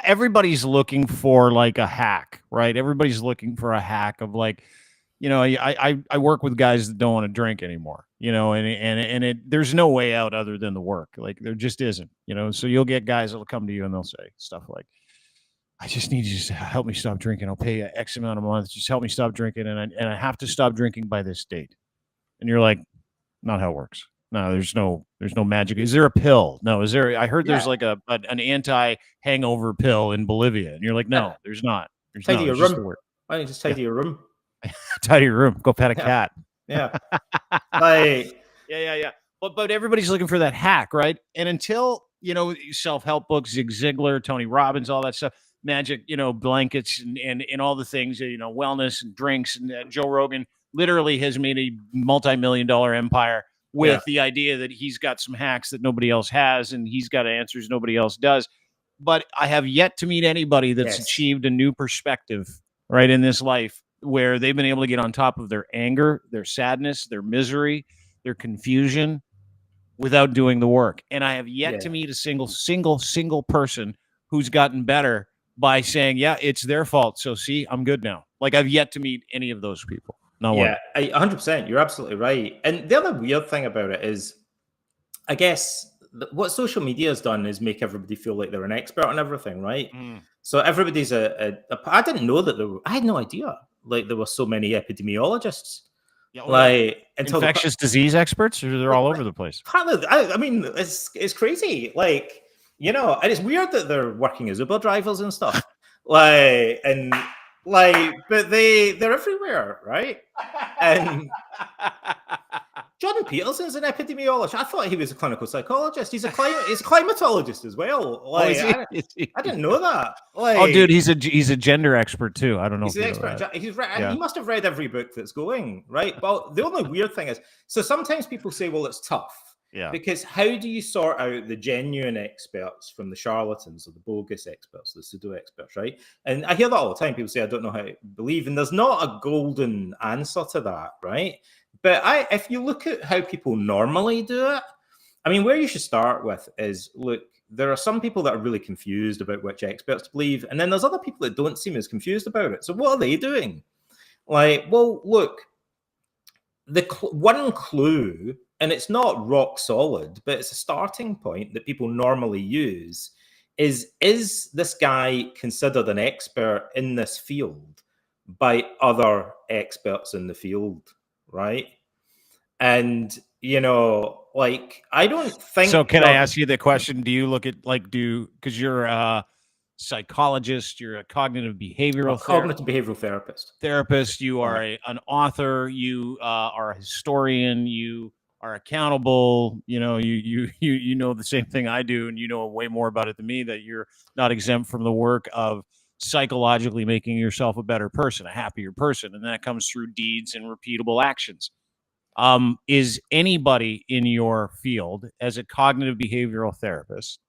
everybody's looking for like a hack, right? Everybody's looking for a hack of like, I work with guys that don't want to drink anymore, and there's no way out other than the work. Like there just isn't, so you'll get guys that'll come to you and they'll say stuff like, I just need you to help me stop drinking. I'll pay you X amount a month. Just help me stop drinking. And I have to stop drinking by this date. And you're like, not how it works. No, there's no magic. Is there a pill? No. Is there? I heard there's like an anti-hangover pill in Bolivia, and you're like, no, there's not. There's tidy no. your room. Why don't you just tidy your room? Tidy your room. Go pet a cat. Yeah. Like yeah. But everybody's looking for that hack, right? And until self-help books, Zig Ziglar, Tony Robbins, all that stuff, magic, blankets and all the things, wellness and drinks, and Joe Rogan literally has made a multi-million-dollar empire with the idea that he's got some hacks that nobody else has, and he's got answers nobody else does. But I have yet to meet anybody that's achieved a new perspective, right, in this life where they've been able to get on top of their anger, their sadness, their misery, their confusion without doing the work. And I have yet to meet a single person who's gotten better by saying, yeah, it's their fault. So see, I'm good now. Like I've yet to meet any of those people. No one. 100%. You're absolutely right. And the other weird thing about it is, I guess what social media has done is make everybody feel like they're an expert on everything, right? So everybody's I didn't know that I had no idea like there were so many epidemiologists. Infectious disease experts, or they're all over the place. I mean, it's crazy. Like, and it's weird that they're working as Uber drivers and stuff. But they're everywhere, right? And Jordan Peterson's an epidemiologist. I thought he was a clinical psychologist. He's a climatologist as well. Like, I didn't know that. Like, oh, dude, he's a gender expert too. I don't know. He's an expert. He's read. He must have read every book that's going, right? But the only weird thing is, so sometimes people say, "Well, it's tough." Yeah. Because how do you sort out the genuine experts from the charlatans or the bogus experts, the pseudo experts, right? And I hear that all the time. People say, I don't know how to believe. And there's not a golden answer to that, right? But if you look at how people normally do it, I mean, where you should start with is, look, there are some people that are really confused about which experts to believe. And then there's other people that don't seem as confused about it. So what are they doing? Like, well, look, one clue, and it's not rock solid, but it's a starting point that people normally use, is this guy considered an expert in this field by other experts in the field, right? And, like, I don't think... So can I ask you the question, do you look at, like, because you're a psychologist, you're a cognitive behavioral therapist. You are an author, you are a historian, you are accountable, you know the same thing I do, and you know way more about it than me, that you're not exempt from the work of psychologically making yourself a better person, a happier person, and that comes through deeds and repeatable actions. Is anybody in your field, as a cognitive behavioral therapist,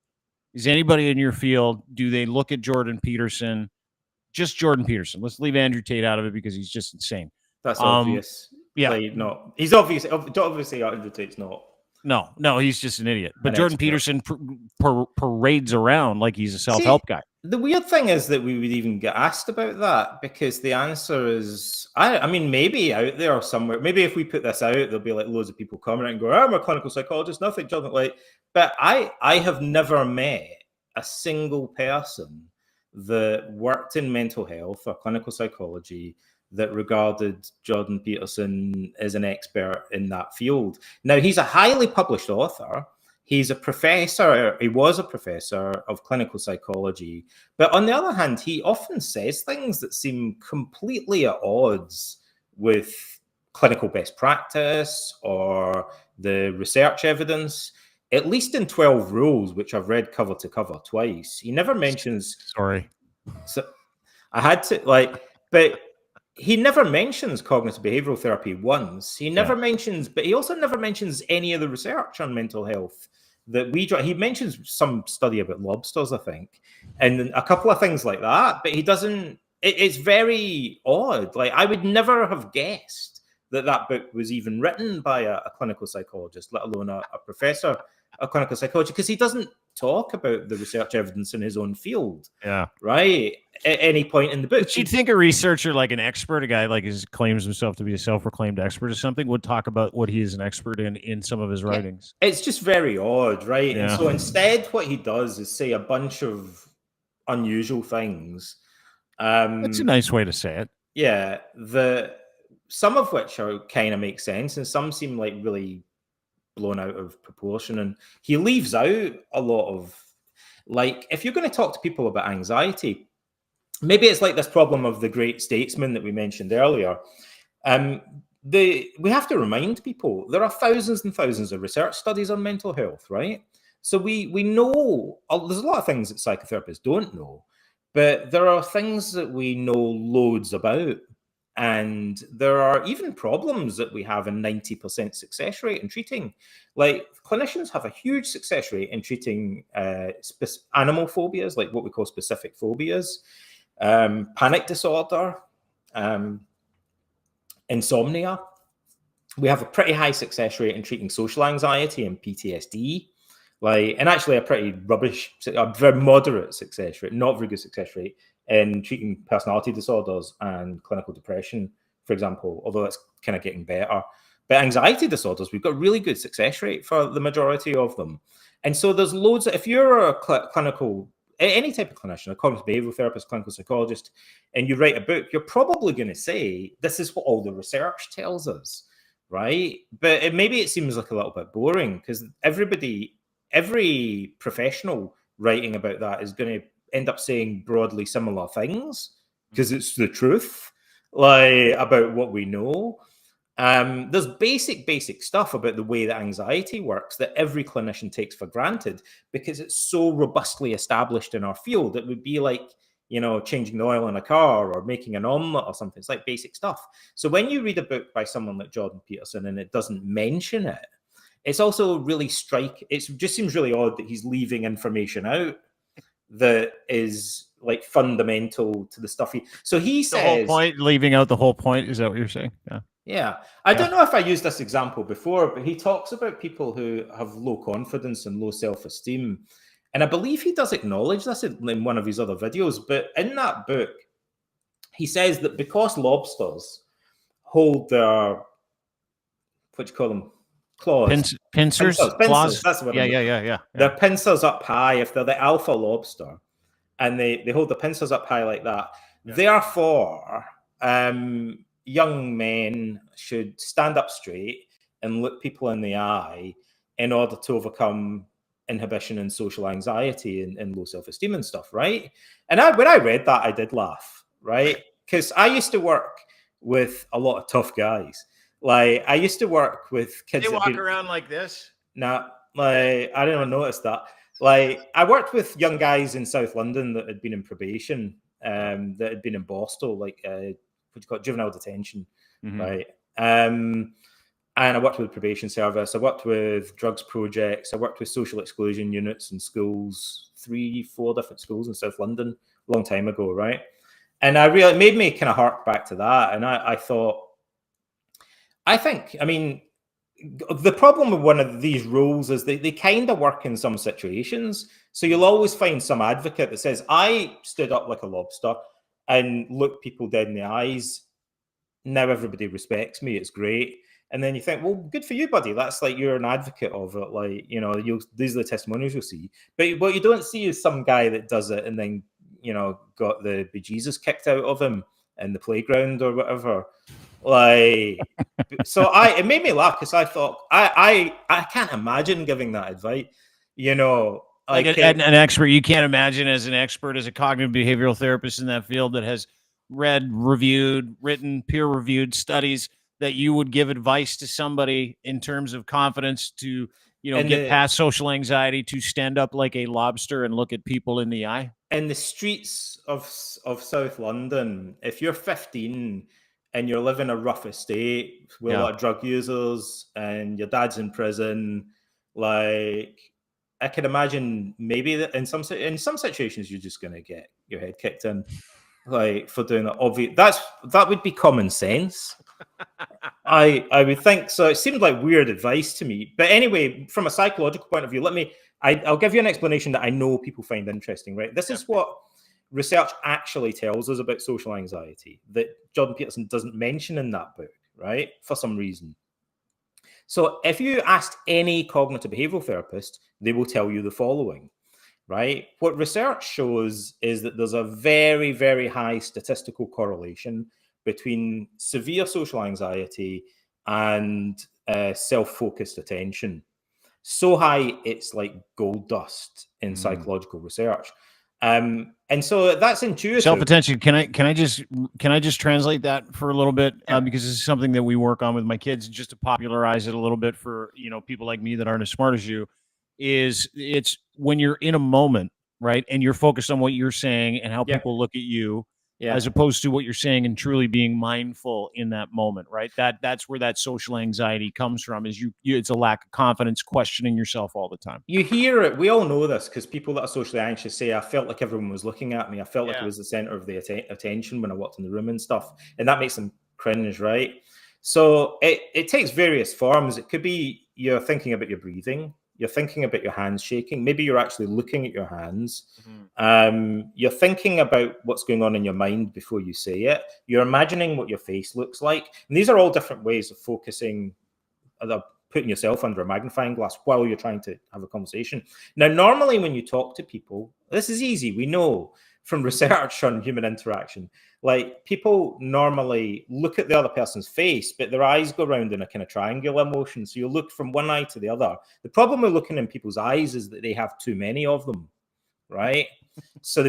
is anybody in your field, do they look at Jordan Peterson, just Jordan Peterson? Let's leave Andrew Tate out of it because he's just insane. That's obvious. Yeah. Like, no, he's obviously Andrew Tate's not. No, he's just an idiot. But Jordan Peterson parades around like he's a self-help guy. The weird thing is that we would even get asked about that, because the answer is, I mean, maybe out there somewhere, maybe if we put this out, there'll be like loads of people commenting and go, I'm a clinical psychologist, nothing, Jordan. Like, but I have never met a single person that worked in mental health or clinical psychology that regarded Jordan Peterson as an expert in that field. Now, he's a highly published author. He's a professor. He was a professor of clinical psychology. But on the other hand, he often says things that seem completely at odds with clinical best practice or the research evidence. At least in 12 Rules, which I've read cover to cover twice, he never mentions... Sorry. So I had to, but he never mentions cognitive behavioral therapy once. He never mentions, but he also never mentions any of the research on mental health that he mentions some study about lobsters, I think, and a couple of things like that, but he doesn't, it's very odd. Like, I would never have guessed that book was even written by a clinical psychologist, let alone a professor of clinical psychology because he doesn't talk about the research evidence in his own field. Yeah. Right. At any point in the book. But you'd think a researcher, like an expert, a guy like claims himself to be a self-proclaimed expert or something, would talk about what he is an expert in some of his writings. It's just very odd, right? Yeah. And so instead, what he does is say a bunch of unusual things. That's a nice way to say it. Yeah. Some of which are kind of make sense, and some seem like really blown out of proportion. And he leaves out a lot of, like, if you're going to talk to people about anxiety, maybe it's like this problem of the great statesman that we mentioned earlier. We have to remind people there are thousands and thousands of research studies on mental health, right? So we know there's a lot of things that psychotherapists don't know, but there are things that we know loads about. And there are even problems that we have a 90% success rate in treating. Like, clinicians have a huge success rate in treating animal phobias, like what we call specific phobias, panic disorder, insomnia. We have a pretty high success rate in treating social anxiety and PTSD. And actually a pretty rubbish, a very moderate success rate, not very good success rate in treating personality disorders and clinical depression, for example, although that's kind of getting better. But anxiety disorders, we've got really good success rate for the majority of them. And so there's loads if you're a clinical, any type of clinician, a cognitive behavioural therapist, clinical psychologist, and you write a book, you're probably going to say, this is what all the research tells us, right? But maybe it seems like a little bit boring because every professional writing about that is going to end up saying broadly similar things because it's the truth, about what we know. There's basic stuff about the way that anxiety works that every clinician takes for granted because it's so robustly established in our field. It would be like, changing the oil in a car or making an omelette or something. It's like basic stuff. So when you read a book by someone like Jordan Peterson and it doesn't mention it, it's also really it just seems really odd that he's leaving information out that is like fundamental to the stuff so he says the whole point, leaving out the whole point. Is that what you're saying? Yeah. I don't know if I used this example before, but he talks about people who have low confidence and low self-esteem. And I believe he does acknowledge this in one of his other videos. But in that book, he says that because lobsters hold their, what do you call them? Claws. Pincers. Claws. That's what Yeah. Their pincers up high, if they're the alpha lobster, and they hold the pincers up high like that. Yeah. Therefore, young men should stand up straight and look people in the eye in order to overcome inhibition and social anxiety and low self-esteem and stuff, right? And when I read that, I did laugh, right? Because I used to work with a lot of tough guys. I used to work with kids. They walk around like this? Nah, I didn't even notice that. I worked with young guys in South London that had been in probation, that had been in Borstal, what do you call it, juvenile detention, right? And I worked with the probation service. I worked with drugs projects. I worked with social exclusion units in schools, 3-4 different schools in South London a long time ago, right? And it made me kind of hark back to that. And I think, the problem with one of these rules is they kind of work in some situations. So you'll always find some advocate that says, I stood up like a lobster and looked people dead in the eyes. Now everybody respects me. It's great. And then you think, well, good for you, buddy. That's like, you're an advocate of it. These are the testimonials you'll see. But what you don't see is some guy that does it and then, got the bejesus kicked out of him in the playground or whatever. So it made me laugh because I thought, I can't imagine giving that advice, Like an expert. You can't imagine as an expert, as a cognitive behavioral therapist in that field that has read, written, peer-reviewed studies, that you would give advice to somebody in terms of confidence to, get past social anxiety, to stand up like a lobster and look at people in the eye. In the streets of South London, if you're 15 and you're living a rough estate with a lot of drug users and your dad's in prison, I can imagine maybe that in some situations you're just going to get your head kicked in, for doing that. Obvious, that would be common sense. I would think so. It seemed like weird advice to me. But anyway, from a psychological point of view, I'll give you an explanation that I know people find interesting, right? This is what research actually tells us about social anxiety that Jordan Peterson doesn't mention in that book, right? For some reason. So if you asked any cognitive behavioral therapist, they will tell you the following, right? What research shows is that there's a very, very high statistical correlation between severe social anxiety and self-focused attention. So high, it's like gold dust in psychological research. And so that's intuitive. Self-attention. Can I just translate that for a little bit? Because this is something that we work on with my kids, just to popularize it a little bit for, people like me that aren't as smart as you. It's when you're in a moment, right? And you're focused on what you're saying and how people look at you, as opposed to what you're saying and truly being mindful in that moment, right? That's where that social anxiety comes from, is it's a lack of confidence, questioning yourself all the time. You hear it. We all know this because people that are socially anxious say, I felt like everyone was looking at me. I felt like it was the center of the attention when I walked in the room and stuff. And that makes them cringe, right? So it takes various forms. It could be you're thinking about your breathing. You're thinking about your hands shaking. Maybe you're actually looking at your hands. You're thinking about what's going on in your mind before you say it. You're imagining what your face looks like. And these are all different ways of focusing, putting yourself under a magnifying glass while you're trying to have a conversation. Now, normally when you talk to people, this is easy. We know from research on human interaction, like people normally look at the other person's face, but their eyes go around in a kind of triangular motion. So you look from one eye to the other. The problem with looking in people's eyes is that they have too many of them, right? So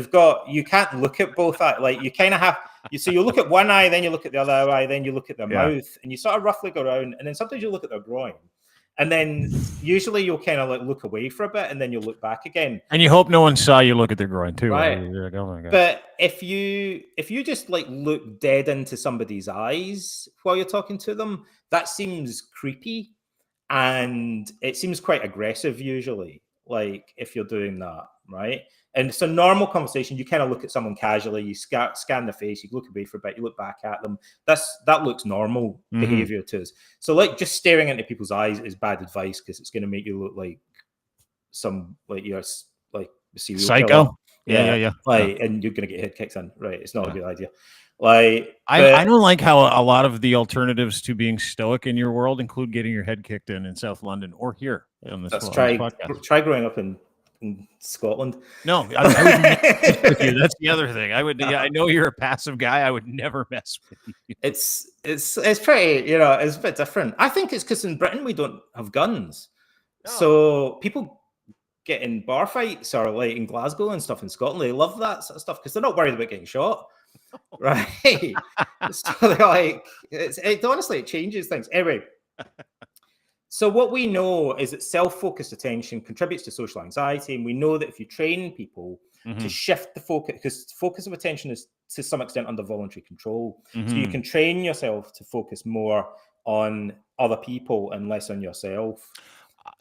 you can't look at both eyes. Like you kind of have, so you look at one eye, then you look at the other eye, then you look at their mouth, and you sort of roughly go around, and then sometimes you look at their groin. And then usually you'll kind of like look away for a bit, and then you'll look back again. And you hope no one saw you look at their groin too. Right. Like, oh my God. But if you just like look dead into somebody's eyes while you're talking to them, that seems creepy, and it seems quite aggressive usually. Like if you're doing that, right? And it's a normal conversation. You kind of look at someone casually, you scan the face, you look away for a bit, you look back at them. That looks normal behavior to us. So like just staring into people's eyes is bad advice because it's going to make you look like you're like a serial psycho. Killer. Yeah. And you're going to get head kicks in. Right. It's not a good idea. Like I don't like how a lot of the alternatives to being stoic in your world include getting your head kicked in South London or here on this podcast. Try growing up in Scotland. No, I wouldn't mess with you. That's the other thing. I know you're a passive guy. I would never mess with you. It's pretty, it's a bit different. I think it's because in Britain we don't have guns, so people get in bar fights or like in Glasgow and stuff in Scotland. They love that sort of stuff because they're not worried about getting shot, right? So they're like, honestly, it changes things. Anyway. So what we know is that self-focused attention contributes to social anxiety, and we know that if you train people to shift the focus, because focus of attention is to some extent under voluntary control, so you can train yourself to focus more on other people and less on yourself.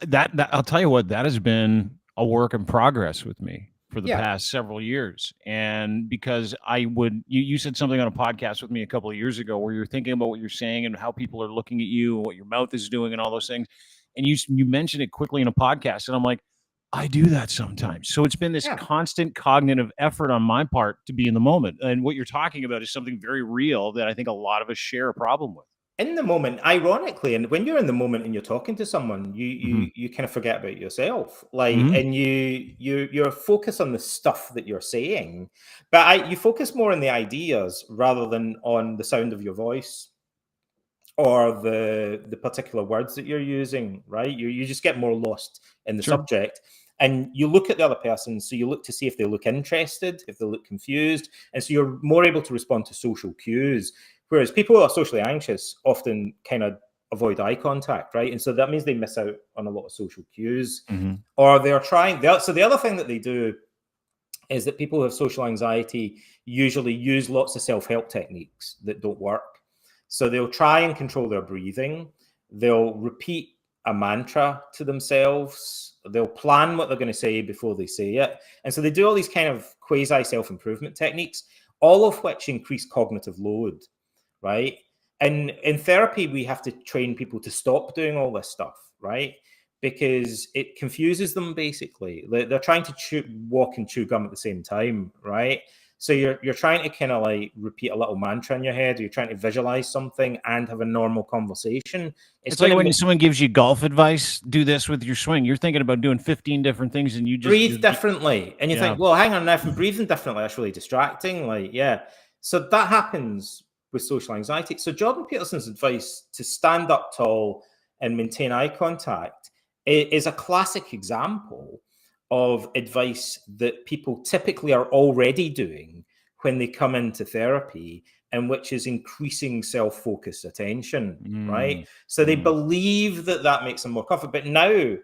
That I'll tell you what, that has been a work in progress with me for the past several years. And because you said something on a podcast with me a couple of years ago where you're thinking about what you're saying and how people are looking at you and what your mouth is doing and all those things. And you mentioned it quickly in a podcast. And I'm like, I do that sometimes. So it's been this constant cognitive effort on my part to be in the moment. And what you're talking about is something very real that I think a lot of us share a problem with. In the moment, ironically, and when you're in the moment and you're talking to someone, you kind of forget about yourself, like, and you're focused on the stuff that you're saying, but you focus more on the ideas rather than on the sound of your voice or the particular words that you're using, right? You just get more lost in the subject. And you look at the other person, so you look to see if they look interested, if they look confused, and so you're more able to respond to social cues. Whereas people who are socially anxious often kind of avoid eye contact, right? And so that means they miss out on a lot of social cues. Or they're trying. So the other thing that they do is that people who have social anxiety usually use lots of self-help techniques that don't work. So they'll try and control their breathing. They'll repeat a mantra to themselves. They'll plan what they're going to say before they say it. And so they do all these kind of quasi self-improvement techniques, all of which increase cognitive load. Right. And in therapy, we have to train people to stop doing all this stuff, right? Because it confuses them, basically. They're trying to walk and chew gum at the same time, right? So you're trying to kind of like repeat a little mantra in your head, or you're trying to visualize something and have a normal conversation. It's like when someone gives you golf advice, do this with your swing. You're thinking about doing 15 different things, and you just breathe differently. And you think, well, hang on, if I'm breathing differently, that's really distracting. Like, yeah. So that happens with social anxiety. So Jordan Peterson's advice to stand up tall and maintain eye contact is a classic example of advice that people typically are already doing when they come into therapy, and which is increasing self-focused attention, right? So they believe that makes them more comfortable. But now,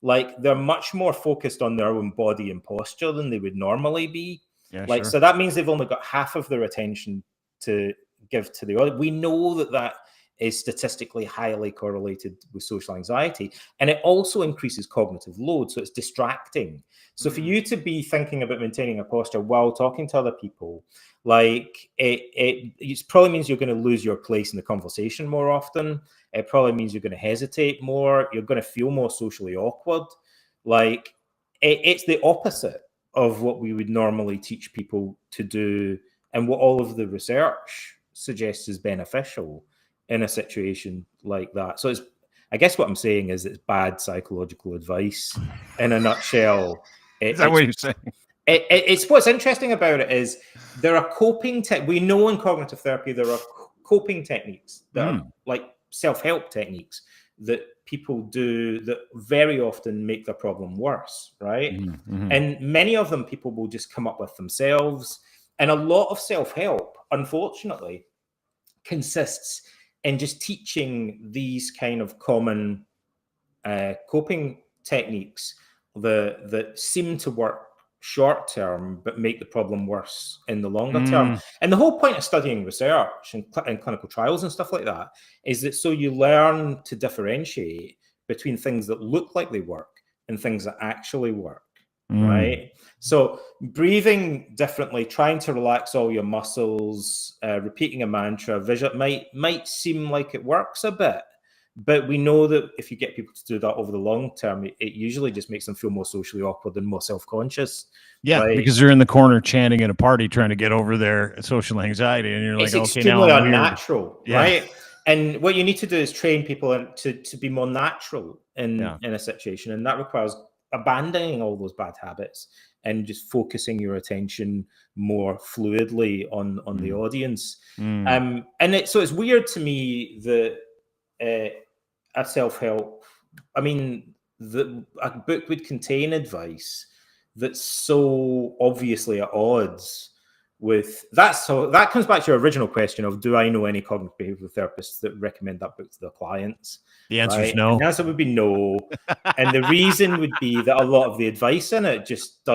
like, they're much more focused on their own body and posture than they would normally be. Sure. So that means they've only got half of their attention to give to the other. We know that is statistically highly correlated with social anxiety, and it also increases cognitive load, so it's distracting. So for you to be thinking about maintaining a posture while talking to other people, like it probably means you're going to lose your place in the conversation more often. It probably means you're going to hesitate more. You're going to feel more socially awkward. Like it's the opposite of what we would normally teach people to do, and what all of the research suggests is beneficial in a situation like that. So I guess what I'm saying is it's bad psychological advice in a nutshell. Is that what you're saying? It's what's interesting about it is there are coping we know in cognitive therapy there are coping techniques that are like self-help techniques that people do that very often make the problem worse, right? And many of them people will just come up with themselves. And a lot of self-help, unfortunately, consists in just teaching these kind of common coping techniques that seem to work short term but make the problem worse in the longer term. And the whole point of studying research and clinical trials and stuff like that is that so you learn to differentiate between things that look like they work and things that actually work. Right. So breathing differently, trying to relax all your muscles, repeating a mantra, might seem like it works a bit, but we know that if you get people to do that over the long term, it usually just makes them feel more socially awkward and more self-conscious. Yeah, right? Because they're in the corner chanting at a party trying to get over their social anxiety, and you're like, it's okay, extremely now I'm unnatural, weird. right? And what you need to do is train people to be more natural in a situation, and that requires abandoning all those bad habits and just focusing your attention more fluidly on the audience. And so it's weird to me that a self-help, I mean, a book would contain advice that's so obviously at odds with that. So that comes back to your original question of, do I know any cognitive behavioral therapists that recommend that book to their clients? The answer is no. And the answer would be no. And the reason would be that a lot of the advice in it just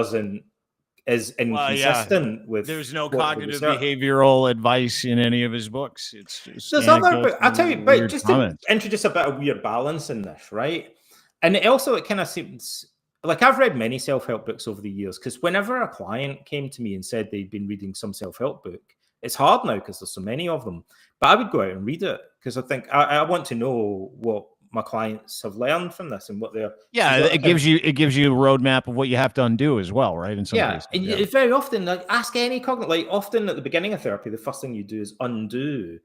is inconsistent with. There's no cognitive behavioral advice in any of his books. It's just there's other, but I'll tell you, but just to introduce a bit of weird balance in this, right? And it kind of seems like I've read many self-help books over the years, because whenever a client came to me and said they'd been reading some self-help book, it's hard now because there's so many of them, but I would go out and read it because I think I want to know what my clients have learned from this and what they're. It gives you a roadmap of what you have to undo as well, right? In some cases. And very often, like, ask any cognitive, like often at the beginning of therapy, the first thing you do is undo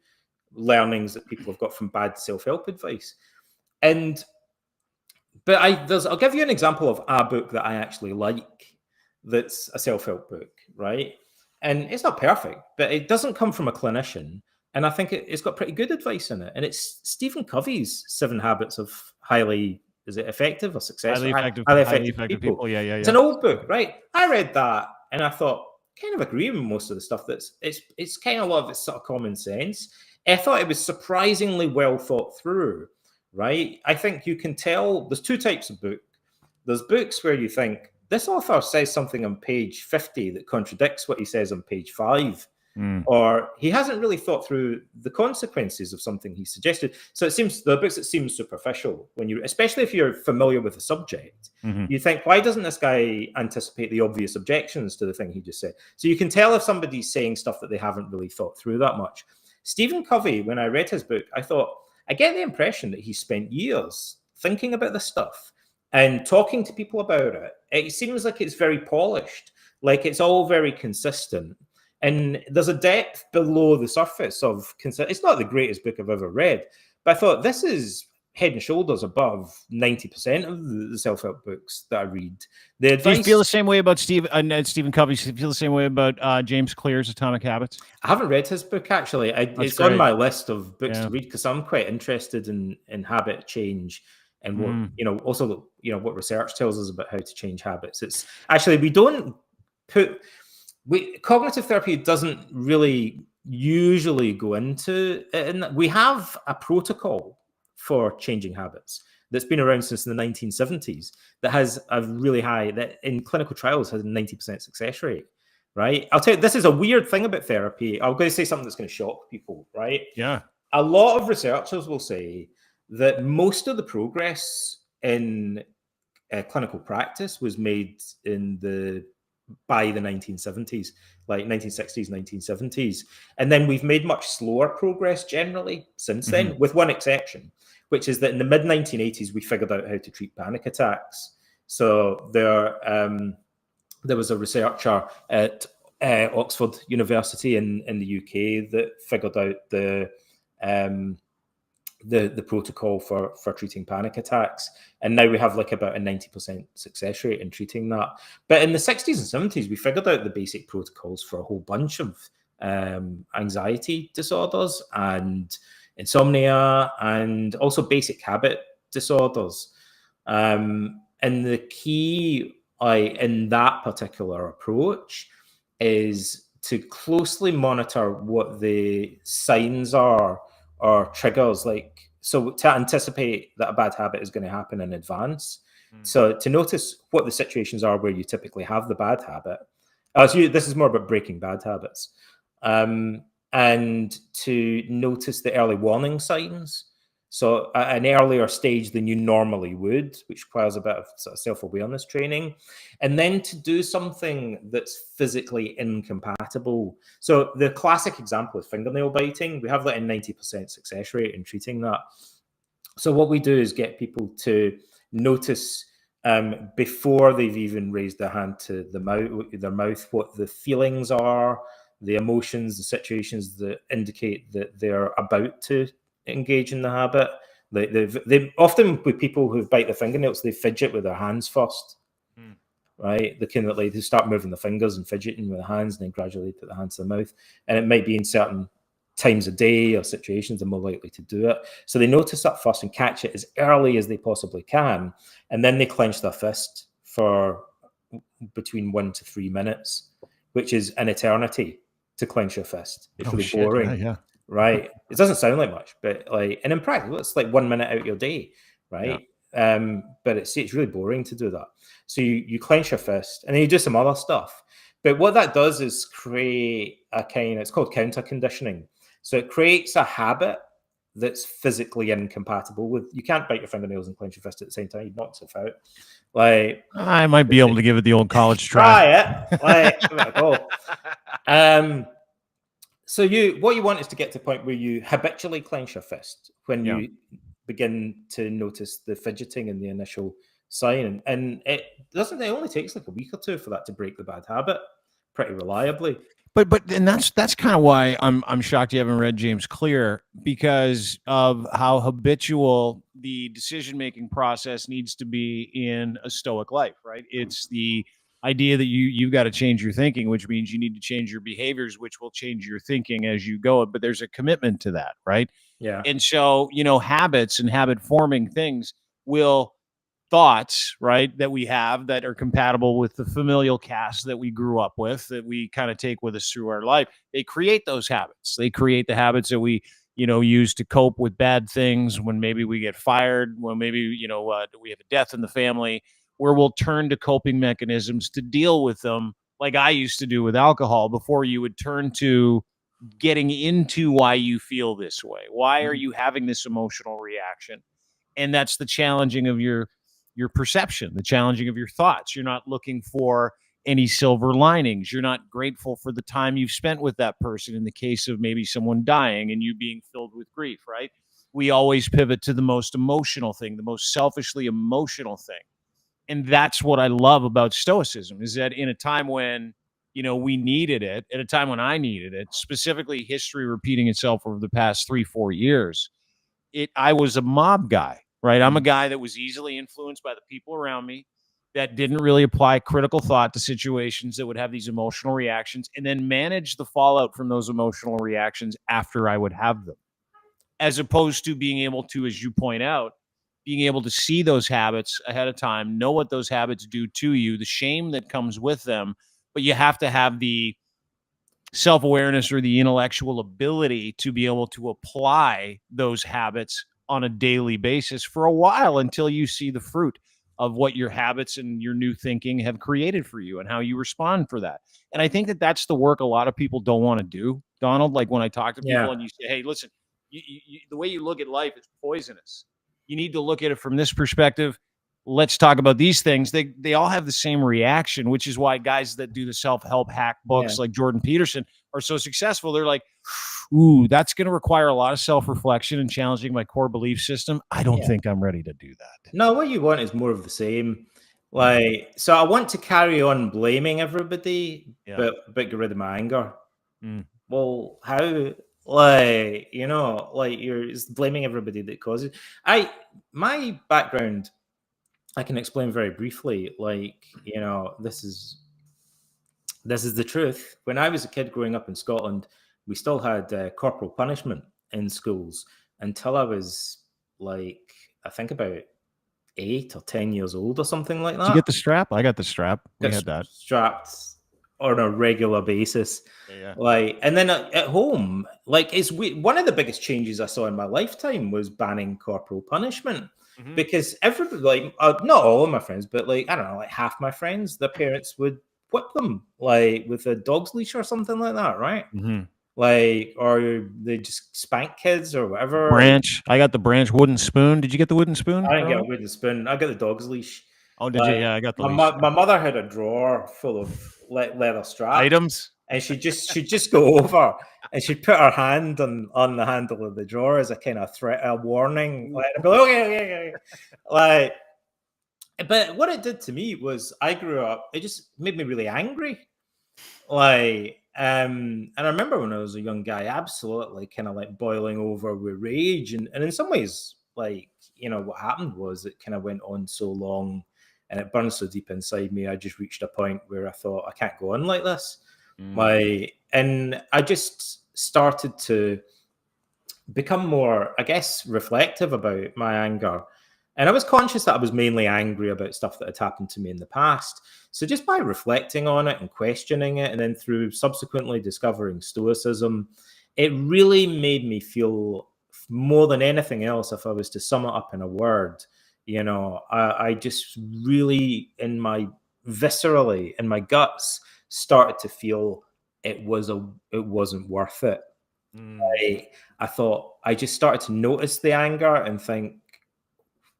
learnings that people have got from bad self-help advice. But I'll give you an example of a book that I actually like that's a self-help book, right? And it's not perfect, but it doesn't come from a clinician. And I think it's got pretty good advice in it. And it's Stephen Covey's 7 Habits of Highly Effective or Successful? Highly effective people. Yeah. It's an old book, right? I read that and I thought, kind of agree with most of the stuff it's kind of a lot of it's sort of common sense. I thought it was surprisingly well thought through, right? I think you can tell there's 2 types of book. There's books where you think, this author says something on page 50 that contradicts what he says on page 5. Or he hasn't really thought through the consequences of something he suggested. So it seems the books that seem superficial especially if you're familiar with the subject, you think, why doesn't this guy anticipate the obvious objections to the thing he just said? So you can tell if somebody's saying stuff that they haven't really thought through that much. Stephen Covey, when I read his book, I thought, I get the impression that he spent years thinking about this stuff and talking to people about it. It seems like it's very polished, like it's all very consistent. And there's a depth below the surface of it's not the greatest book I've ever read, but I thought this is head and shoulders above 90% of the self-help books that I read. The advice, do you feel the same way about Stephen Covey? Do you feel the same way about James Clear's Atomic Habits? I haven't read his book, actually. It's great. on my list of books to read because I'm quite interested in habit change and what, also, what research tells us about how to change habits. It's actually, cognitive therapy doesn't really usually go into it. And we have a protocol for changing habits that's been around since the 1970s that has a really high, that in clinical trials has a 90% success rate, right? I'll tell you, this is a weird thing about therapy. I'm going to say something that's going to shock people, right? Yeah. A lot of researchers will say that most of the progress in clinical practice was made by the 1970s, like 1960s, 1970s. And then we've made much slower progress generally since then, with one exception, which is that in the mid-1980s, we figured out how to treat panic attacks. So there was a researcher at Oxford University in the UK that figured out the protocol for treating panic attacks, and now we have like about a 90% success rate in treating that. But in the 60s and 70s, we figured out the basic protocols for a whole bunch of anxiety disorders and insomnia, and also basic habit disorders. And the key in that particular approach is to closely monitor what the signs are or triggers, so to anticipate that a bad habit is going to happen in advance. So to notice what the situations are where you typically have the bad habit. This is more about breaking bad habits. And to notice the early warning signs. So at an earlier stage than you normally would, which requires a bit of sort of self-awareness training. And then to do something that's physically incompatible. So the classic example is fingernail biting. We have that in 90% success rate in treating that. So what we do is get people to notice before they've even raised their hand to their mouth, what the feelings are, the emotions, the situations that indicate that they're about to engage in the habit. They often, with people who bite their fingernails, they fidget with their hands first, right? They kind of they start moving the fingers and fidgeting with the hands, and then gradually put the hands to the mouth. And it might be in certain times of day or situations they're more likely to do it. So they notice that first and catch it as early as they possibly can, and then they clench their fist for between 1 to 3 minutes, which is an eternity to clench your fist. It's really boring. Yeah. Right. It doesn't sound like much, but and in practice, it's like 1 minute out of your day, right? Yeah. But it's really boring to do that. So you clench your fist and then you do some other stuff. But what that does is create it's called counter conditioning. So it creates a habit that's physically incompatible with, you can't bite your fingernails and clench your fist at the same time. You'd knock yourself out. I might be able to give it the old college try. Try it. So what you want is to get to the point where you habitually clench your fist when you begin to notice the fidgeting and the initial sign. And it only takes like a week or two for that to break the bad habit pretty reliably. But that's kind of why I'm shocked you haven't read James Clear, because of how habitual the decision-making process needs to be in a Stoic life, right? It's the idea that you've got to change your thinking, which means you need to change your behaviors, which will change your thinking as you go. But there's a commitment to that, right? Yeah. And so, habits and habit forming things thoughts, right, that we have that are compatible with the familial cast that we grew up with, that we kind of take with us through our life. They create those habits. They create the habits that we, use to cope with bad things, when maybe we get fired, when maybe, we have a death in the family, where we'll turn to coping mechanisms to deal with them, like I used to do with alcohol, before you would turn to getting into why you feel this way. Why are you having this emotional reaction? And that's the challenging of your perception, the challenging of your thoughts. You're not looking for any silver linings. You're not grateful for the time you've spent with that person in the case of maybe someone dying and you being filled with grief, right? We always pivot to the most emotional thing, the most selfishly emotional thing. And that's what I love about Stoicism, is that in a time when, we needed it, at a time when I needed it, specifically history repeating itself over the past 3-4 years, I was a mob guy, right? I'm a guy that was easily influenced by the people around me, that didn't really apply critical thought to situations, that would have these emotional reactions and then manage the fallout from those emotional reactions after I would have them, as opposed to being able to, as you point out, being able to see those habits ahead of time, know what those habits do to you, the shame that comes with them, but you have to have the self-awareness or the intellectual ability to be able to apply those habits on a daily basis for a while until you see the fruit of what your habits and your new thinking have created for you and how you respond for that. And I think that that's the work a lot of people don't want to do, Donald. Like when I talk to people Yeah. and you say, hey, listen, the way you look at life is poisonous. You need to look at it from this perspective. Let's talk about these things. They all have the same reaction, which is why guys that do the self-help hack books like Jordan Peterson are so successful. They're like, ooh, that's going to require a lot of self-reflection and challenging my core belief system. I don't think I'm ready to do that. No, what you want is more of the same. Like, so I want to carry on blaming everybody, but get rid of my anger. Well, how? Like, you're blaming everybody that causes. My background, I can explain very briefly. Like, this is the truth. When I was a kid growing up in Scotland, we still had corporal punishment in schools until I was like, I think about 8 or 10 years old or something like that. Did you get the strap? I got the strap. We had that. Strapped on a regular basis. Yeah. Like, and then at home, like, one of the biggest changes I saw in my lifetime was banning corporal punishment. Because everybody, like, not all of my friends, but like, I don't know, like half my friends, their parents would whip them, like with a dog's leash or something like that, right? Like, or they just spank kids or whatever. Branch. I got the branch wooden spoon. Did you get the wooden spoon? I didn't get a wooden spoon. I got the dog's leash. Oh, did you? Yeah, I got the leash. My mother had a drawer full of leather straps. Items? And she'd just go over and she'd put her hand on the handle of the drawer as a kind of threat, a warning. Like, I'd be like, okay. Like, but what it did to me was I grew up, it just made me really angry. Like, and I remember when I was a young guy, absolutely kind of like boiling over with rage. And in some ways, like, what happened was it kind of went on so long and it burned so deep inside me. I just reached a point where I thought, I can't go on like this. And I just started to become more, I guess, reflective about my anger. And I was conscious that I was mainly angry about stuff that had happened to me in the past. So just by reflecting on it and questioning it, and then through subsequently discovering Stoicism, it really made me feel, more than anything else, if I was to sum it up in a word, I just really, viscerally, in my guts, started to feel it wasn't worth it. I thought, I just started to notice the anger and think,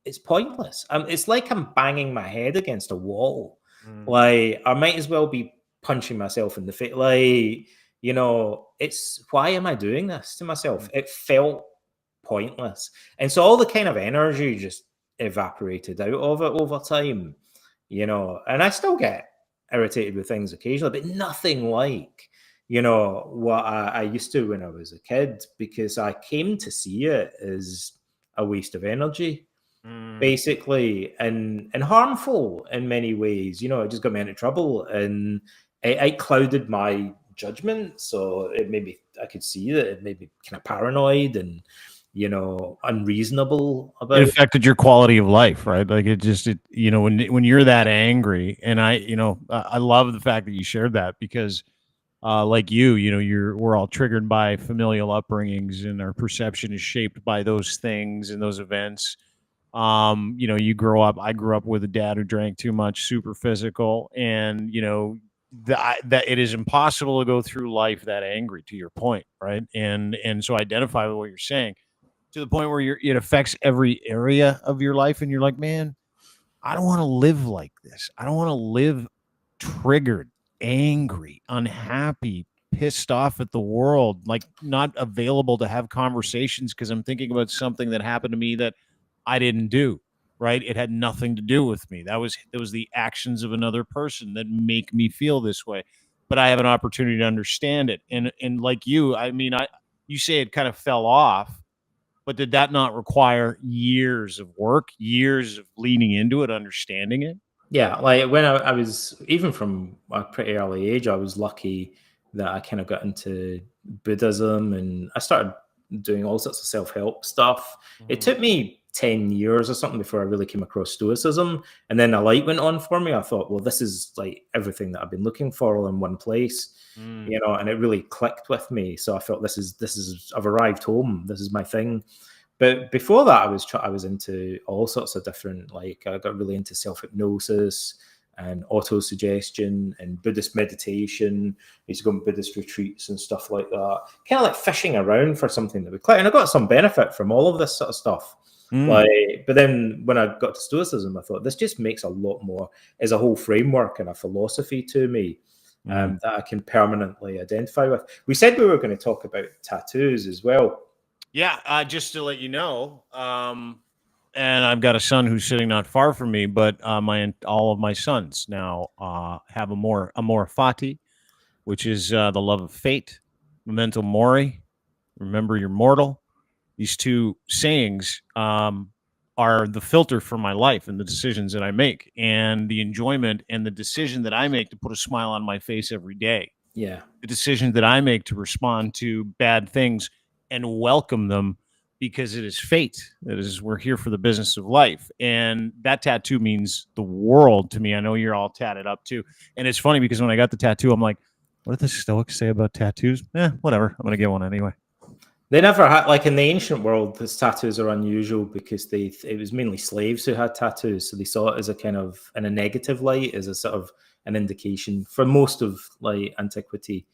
it's pointless. It's like I'm banging my head against a wall. Like, I might as well be punching myself in the face. Like, it's, why am I doing this to myself? It felt pointless. And so all the kind of energy just evaporated out of it over time, and I still get irritated with things occasionally, but nothing like, what I used to when I was a kid, because I came to see it as a waste of energy. Basically, and harmful in many ways. It just got me into trouble, and it clouded my judgment. So it made me, I could see that it made me kind of paranoid and unreasonable about it. Affected your quality of life, right? Like when you're that angry, and I love the fact that you shared that, because like we're all triggered by familial upbringings, and our perception is shaped by those things and those events. I grew up with a dad who drank too much, super physical, and that it is impossible to go through life that angry, to your point, right? And so identify with what you're saying, to the point where it affects every area of your life, and you're like, man, I don't want to live like this. I don't want to live triggered, angry, unhappy, pissed off at the world, like not available to have conversations because I'm thinking about something that happened to me that I didn't do. Right? It had nothing to do with me. That was the actions of another person that make me feel this way. But I have an opportunity to understand it. And like you, I mean, you say it kind of fell off, but did that not require years of work, years of leaning into it, understanding it? Yeah, like when I was, even from a pretty early age, I was lucky that I kind of got into Buddhism, and I started doing all sorts of self-help stuff. It took me 10 years or something before I really came across Stoicism. And then a light went on for me. I thought, well, this is like everything that I've been looking for all in one place, you know, and it really clicked with me. So I felt I've arrived home. This is my thing. But before that, I was into all sorts of different, like I got really into self-hypnosis and auto-suggestion and Buddhist meditation. I used to go on Buddhist retreats and stuff like that. Kind of like fishing around for something that would click. And I got some benefit from all of this sort of stuff. Like, but then when I got to Stoicism, I thought this just makes a lot more as a whole framework and a philosophy to me that I can permanently identify with. We said we were going to talk about tattoos as well. Yeah, just to let you know, and I've got a son who's sitting not far from me, but all of my sons now have amor fati, which is the love of fate, memento mori, remember you're mortal. These two sayings are the filter for my life and the decisions that I make, and the enjoyment and the decision that I make to put a smile on my face every day. Yeah. The decision that I make to respond to bad things and welcome them because it is fate. That is, we're here for the business of life. And that tattoo means the world to me. I know you're all tatted up too. And it's funny because when I got the tattoo, I'm like, what did the Stoics say about tattoos? Whatever. I'm going to get one anyway. They never had, like in the ancient world, the tattoos are unusual because it was mainly slaves who had tattoos. So they saw it as a kind of, in a negative light, as a sort of an indication for most of like antiquity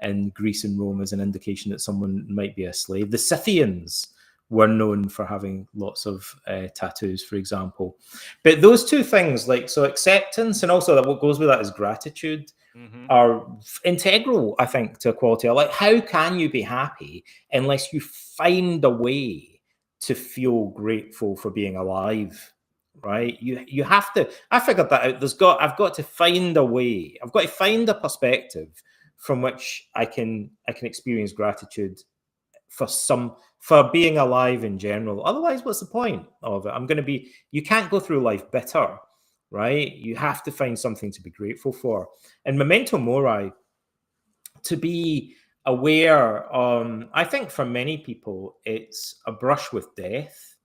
and Greece and Rome as an indication that someone might be a slave. The Scythians were known for having lots of tattoos, for example. But those two things, like, so acceptance and also that what goes with that is gratitude, are integral, I think, to quality. Like, how can you be happy unless you find a way to feel grateful for being alive? Right? You have to. I figured that out. I've got to find a way. I've got to find a perspective from which I can experience gratitude for being alive in general. Otherwise, what's the point of it? You can't go through life bitter, right? You have to find something to be grateful for. And memento mori, to be aware, I think for many people, it's a brush with death,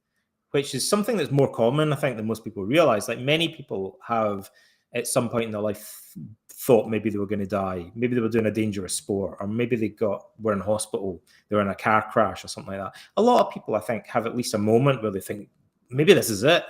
which is something that's more common, I think, than most people realize. Like, many people have, at some point in their life, thought maybe they were going to die. Maybe they were doing a dangerous sport, or maybe were in hospital, they were in a car crash or something like that. A lot of people, I think, have at least a moment where they think, maybe this is it,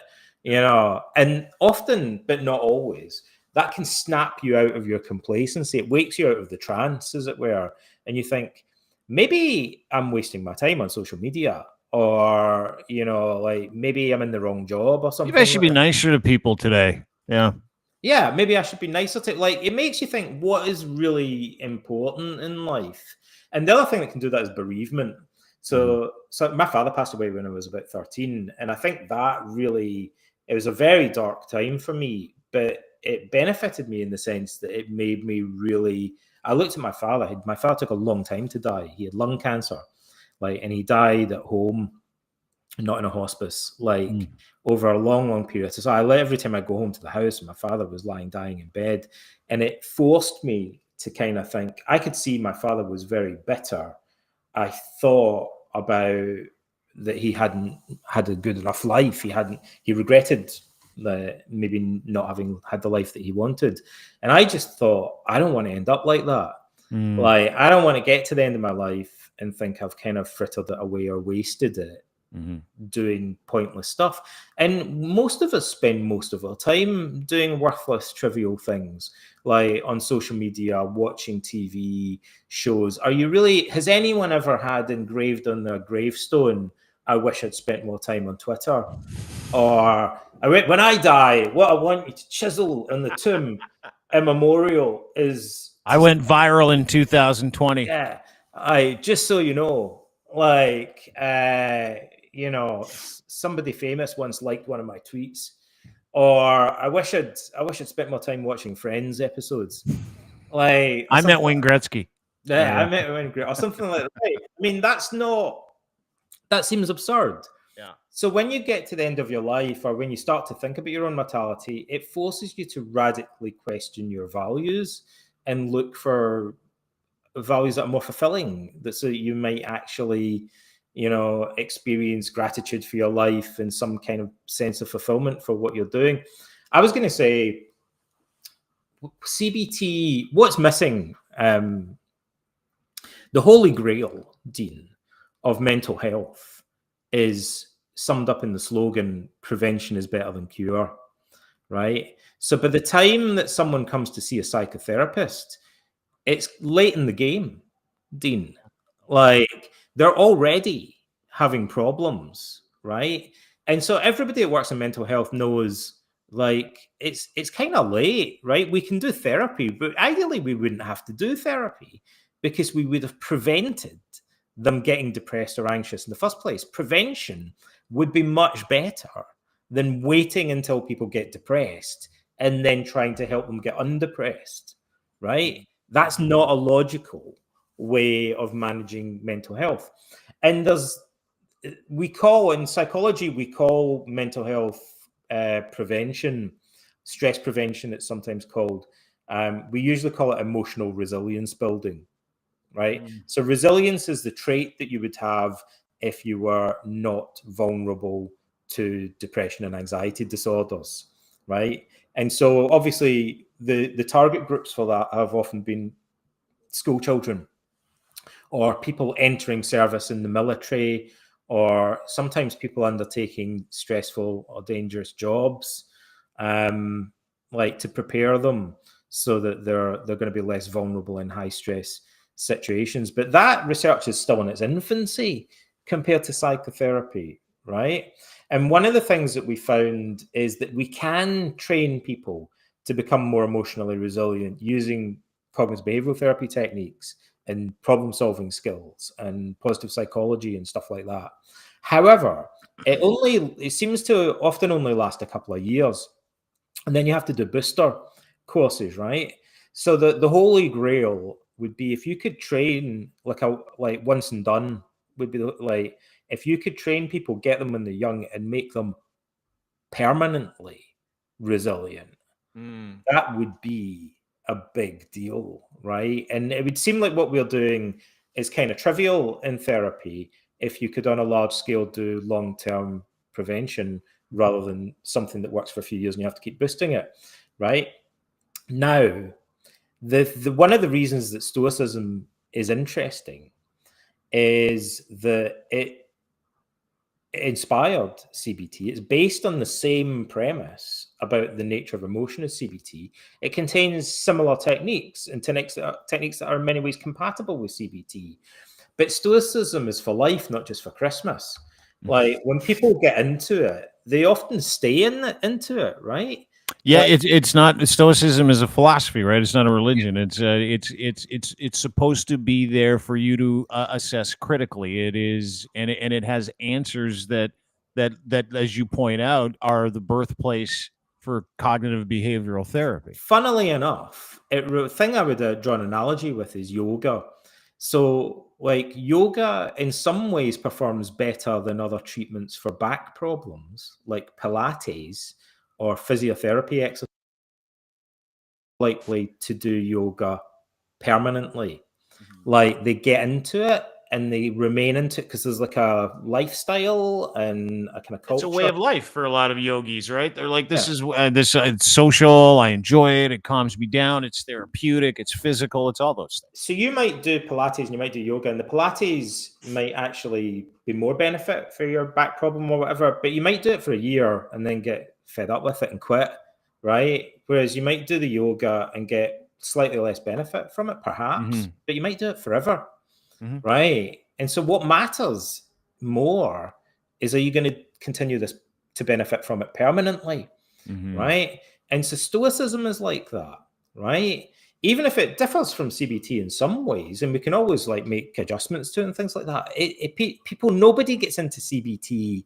you know, and often, but not always, that can snap you out of your complacency. It wakes you out of the trance, as it were, and you think, maybe I'm wasting my time on social media, or, you know, like maybe I'm in the wrong job or something. Maybe I should be nicer to people today. Yeah, maybe I should be nicer to, like, it makes you think what is really important in life. And the other thing that can do that is bereavement. So my father passed away when I was about 13. And I think that really, it was a very dark time for me, but it benefited me in the sense that it made me really, I looked at my father. My father took a long time to die. He had lung cancer, and he died at home, not in a hospice, over a long period. So every time I go home to the house, my father was dying in bed, and it forced me to kind of think. I could see my father was very bitter. I thought about that he hadn't had a good enough life. He regretted maybe not having had the life that he wanted. And I just thought, I don't want to end up like that. I don't want to get to the end of my life and think I've kind of frittered it away or wasted it doing pointless stuff. And most of us spend most of our time doing worthless, trivial things, like on social media, watching TV shows. Has anyone ever had engraved on their gravestone, I wish I'd spent more time on Twitter? Or when I die, what I want you to chisel in the tomb immemorial is. I went viral in 2020. Yeah, just so you know, like somebody famous once liked one of my tweets, or I wish I'd spent more time watching Friends episodes. Like I met Wayne Gretzky. Yeah, I met Wayne Gretzky or something like that. Right. I mean, that seems absurd. Yeah. So when you get to the end of your life, or when you start to think about your own mortality, it forces you to radically question your values and look for values that are more fulfilling, that so you might actually experience gratitude for your life and some kind of sense of fulfillment for what you're doing. I was going to say CBT, what's missing, the holy grail, Dean, of mental health is summed up in the slogan, prevention is better than cure, right? So by the time that someone comes to see a psychotherapist, it's late in the game, Dean. Like, they're already having problems, right? And so everybody that works in mental health knows, like, it's kind of late, right? We can do therapy, but ideally we wouldn't have to do therapy because we would have prevented them getting depressed or anxious in the first place. Prevention would be much better than waiting until people get depressed and then trying to help them get undepressed, right? That's not a logical way of managing mental health. And in psychology, we call mental health prevention, stress prevention, it's sometimes called. We usually call it emotional resilience building, right? So resilience is the trait that you would have if you were not vulnerable to depression and anxiety disorders, right? And so obviously the target groups for that have often been school children or people entering service in the military, or sometimes people undertaking stressful or dangerous jobs, like to prepare them so that they're going to be less vulnerable in high stress situations. But that research is still in its infancy compared to psychotherapy, right? And one of the things that we found is that we can train people to become more emotionally resilient using cognitive behavioral therapy techniques and problem solving skills and positive psychology and stuff like that. However, it seems to often only last a couple of years, and then you have to do booster courses, right? So the holy grail would be if you could train like once and done, would be like if you could train people, get them when they're young and make them permanently resilient. That would be a big deal, right? And it would seem like what we're doing is kind of trivial in therapy if you could on a large scale do long-term prevention rather than something that works for a few years and you have to keep boosting it, right? Now, the one of the reasons that Stoicism is interesting is that it inspired CBT. It's based on the same premise about the nature of emotion as CBT. It contains similar techniques and techniques that are in many ways compatible with CBT. But Stoicism is for life, not just for Christmas. Like when people get into it, they often stay into it, right? Yeah, it's not. Stoicism is a philosophy, right? It's not a religion. It's supposed to be there for you to assess critically. It is, and it has answers that as you point out are the birthplace for cognitive behavioral therapy. Funnily enough, the thing I would draw an analogy with is yoga. So, like yoga, in some ways, performs better than other treatments for back problems, like Pilates or physiotherapy exercise. Likely to do yoga permanently. Like they get into it and they remain into it because there's like a lifestyle and a kind of culture. It's a way of life for a lot of yogis, right? They're like, this is it's social. I enjoy it. It calms me down. It's therapeutic. It's physical. It's all those things. So you might do Pilates and you might do yoga, and the Pilates might actually be more benefit for your back problem or whatever, but you might do it for a year and then get fed up with it and quit, right? Whereas you might do the yoga and get slightly less benefit from it, perhaps, but you might do it forever, right? And so what matters more is, are you going to continue this to benefit from it permanently, right? And so Stoicism is like that. right? Even if it differs from CBT in some ways, and we can always like make adjustments to it and things like that. People, nobody gets into CBT,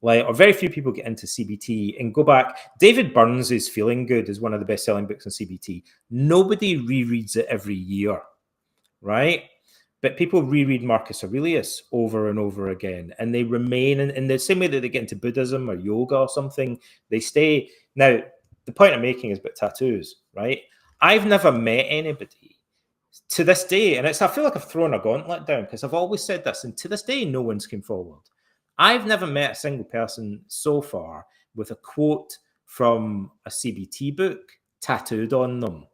like, or very few people get into CBT and go back. David Burns' Feeling Good is one of the best-selling books on CBT. Nobody rereads it every year, right? But people reread Marcus Aurelius over and over again, and they remain in the same way that they get into Buddhism or yoga or something. They stay. Now, the point I'm making is about tattoos, right? I've never met anybody to this day, and I feel like I've thrown a gauntlet down because I've always said this, and to this day, no one's come forward. I've never met a single person so far with a quote from a CBT book tattooed on them.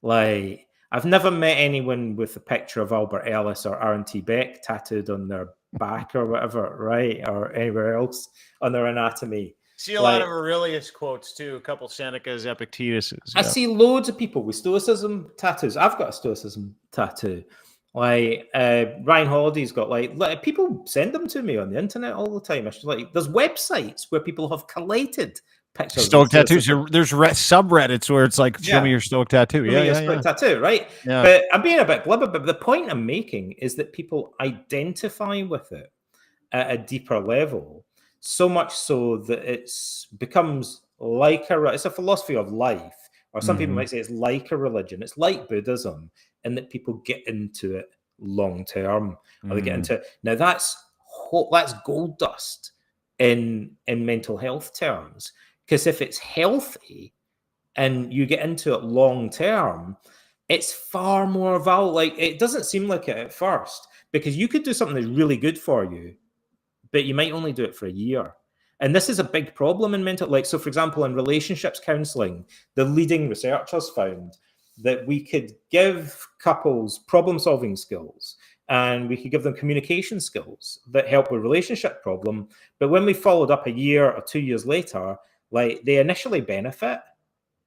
Like, I've never met anyone with a picture of Albert Ellis or Aaron T. Beck tattooed on their back or whatever, right? Or anywhere else on their anatomy. See a lot of Aurelius quotes too, a couple Senecas, Epictetus's. I see loads of people with Stoicism tattoos. I've got a Stoicism tattoo. Like Ryan Holiday's got like people send them to me on the internet all the time. Like, there's websites where people have collated pictures. Stoic tattoos. There's subreddits where it's like, show me your Stoic tattoo. Stoic tattoo, right? Yeah. But I'm being a bit glib, but the point I'm making is that people identify with it at a deeper level, so much so that it becomes like it's a philosophy of life, or some people might say it's like a religion. It's like Buddhism, and that people get into it long term, or they get into it. Now that's gold dust in mental health terms, because if it's healthy and you get into it long term, it's far more valuable. Like, it doesn't seem like it at first, because you could do something that's really good for you, but you might only do it for a year. And this is a big problem in mental, like, so for example, in relationships counseling, the leading researchers found that we could give couples problem-solving skills, and we could give them communication skills that help with relationship problem. But when we followed up a year or 2 years later, like, they initially benefit,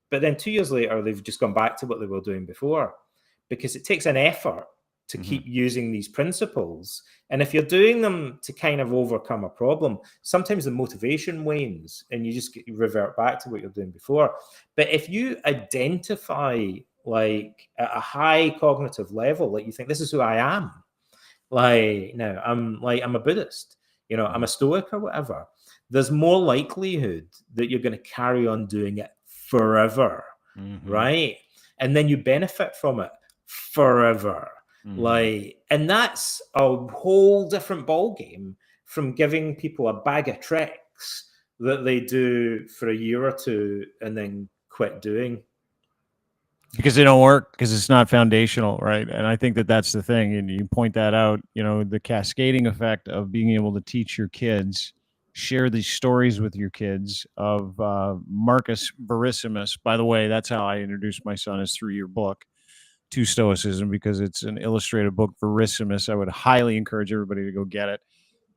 but then 2 years later, they've just gone back to what they were doing before, because it takes an effort to keep using these principles. And if you're doing them to kind of overcome a problem, sometimes the motivation wanes and you just revert back to what you're doing before. But if you identify, like, at a high cognitive level, like, you think, this is who I am. Like, no, I'm a Buddhist, I'm a Stoic or whatever. There's more likelihood that you're going to carry on doing it forever, right? And then you benefit from it forever. Like, and that's a whole different ballgame from giving people a bag of tricks that they do for a year or two and then quit doing. Because they don't work, because it's not foundational, right? And I think that that's the thing. And you point that out, the cascading effect of being able to teach your kids, share these stories with your kids of Marcus Verissimus. By the way, that's how I introduced my son, is through your book, To Stoicism, because it's an illustrated book, Verissimus. I would highly encourage everybody to go get it.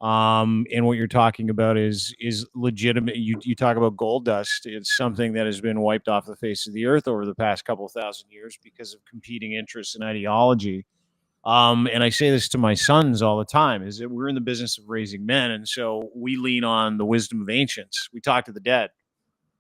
And what you're talking about is legitimate. You talk about gold dust. It's something that has been wiped off the face of the earth over the past couple of thousand years because of competing interests and ideology. And I say this to my sons all the time, is that we're in the business of raising men. And so we lean on the wisdom of ancients. We talk to the dead.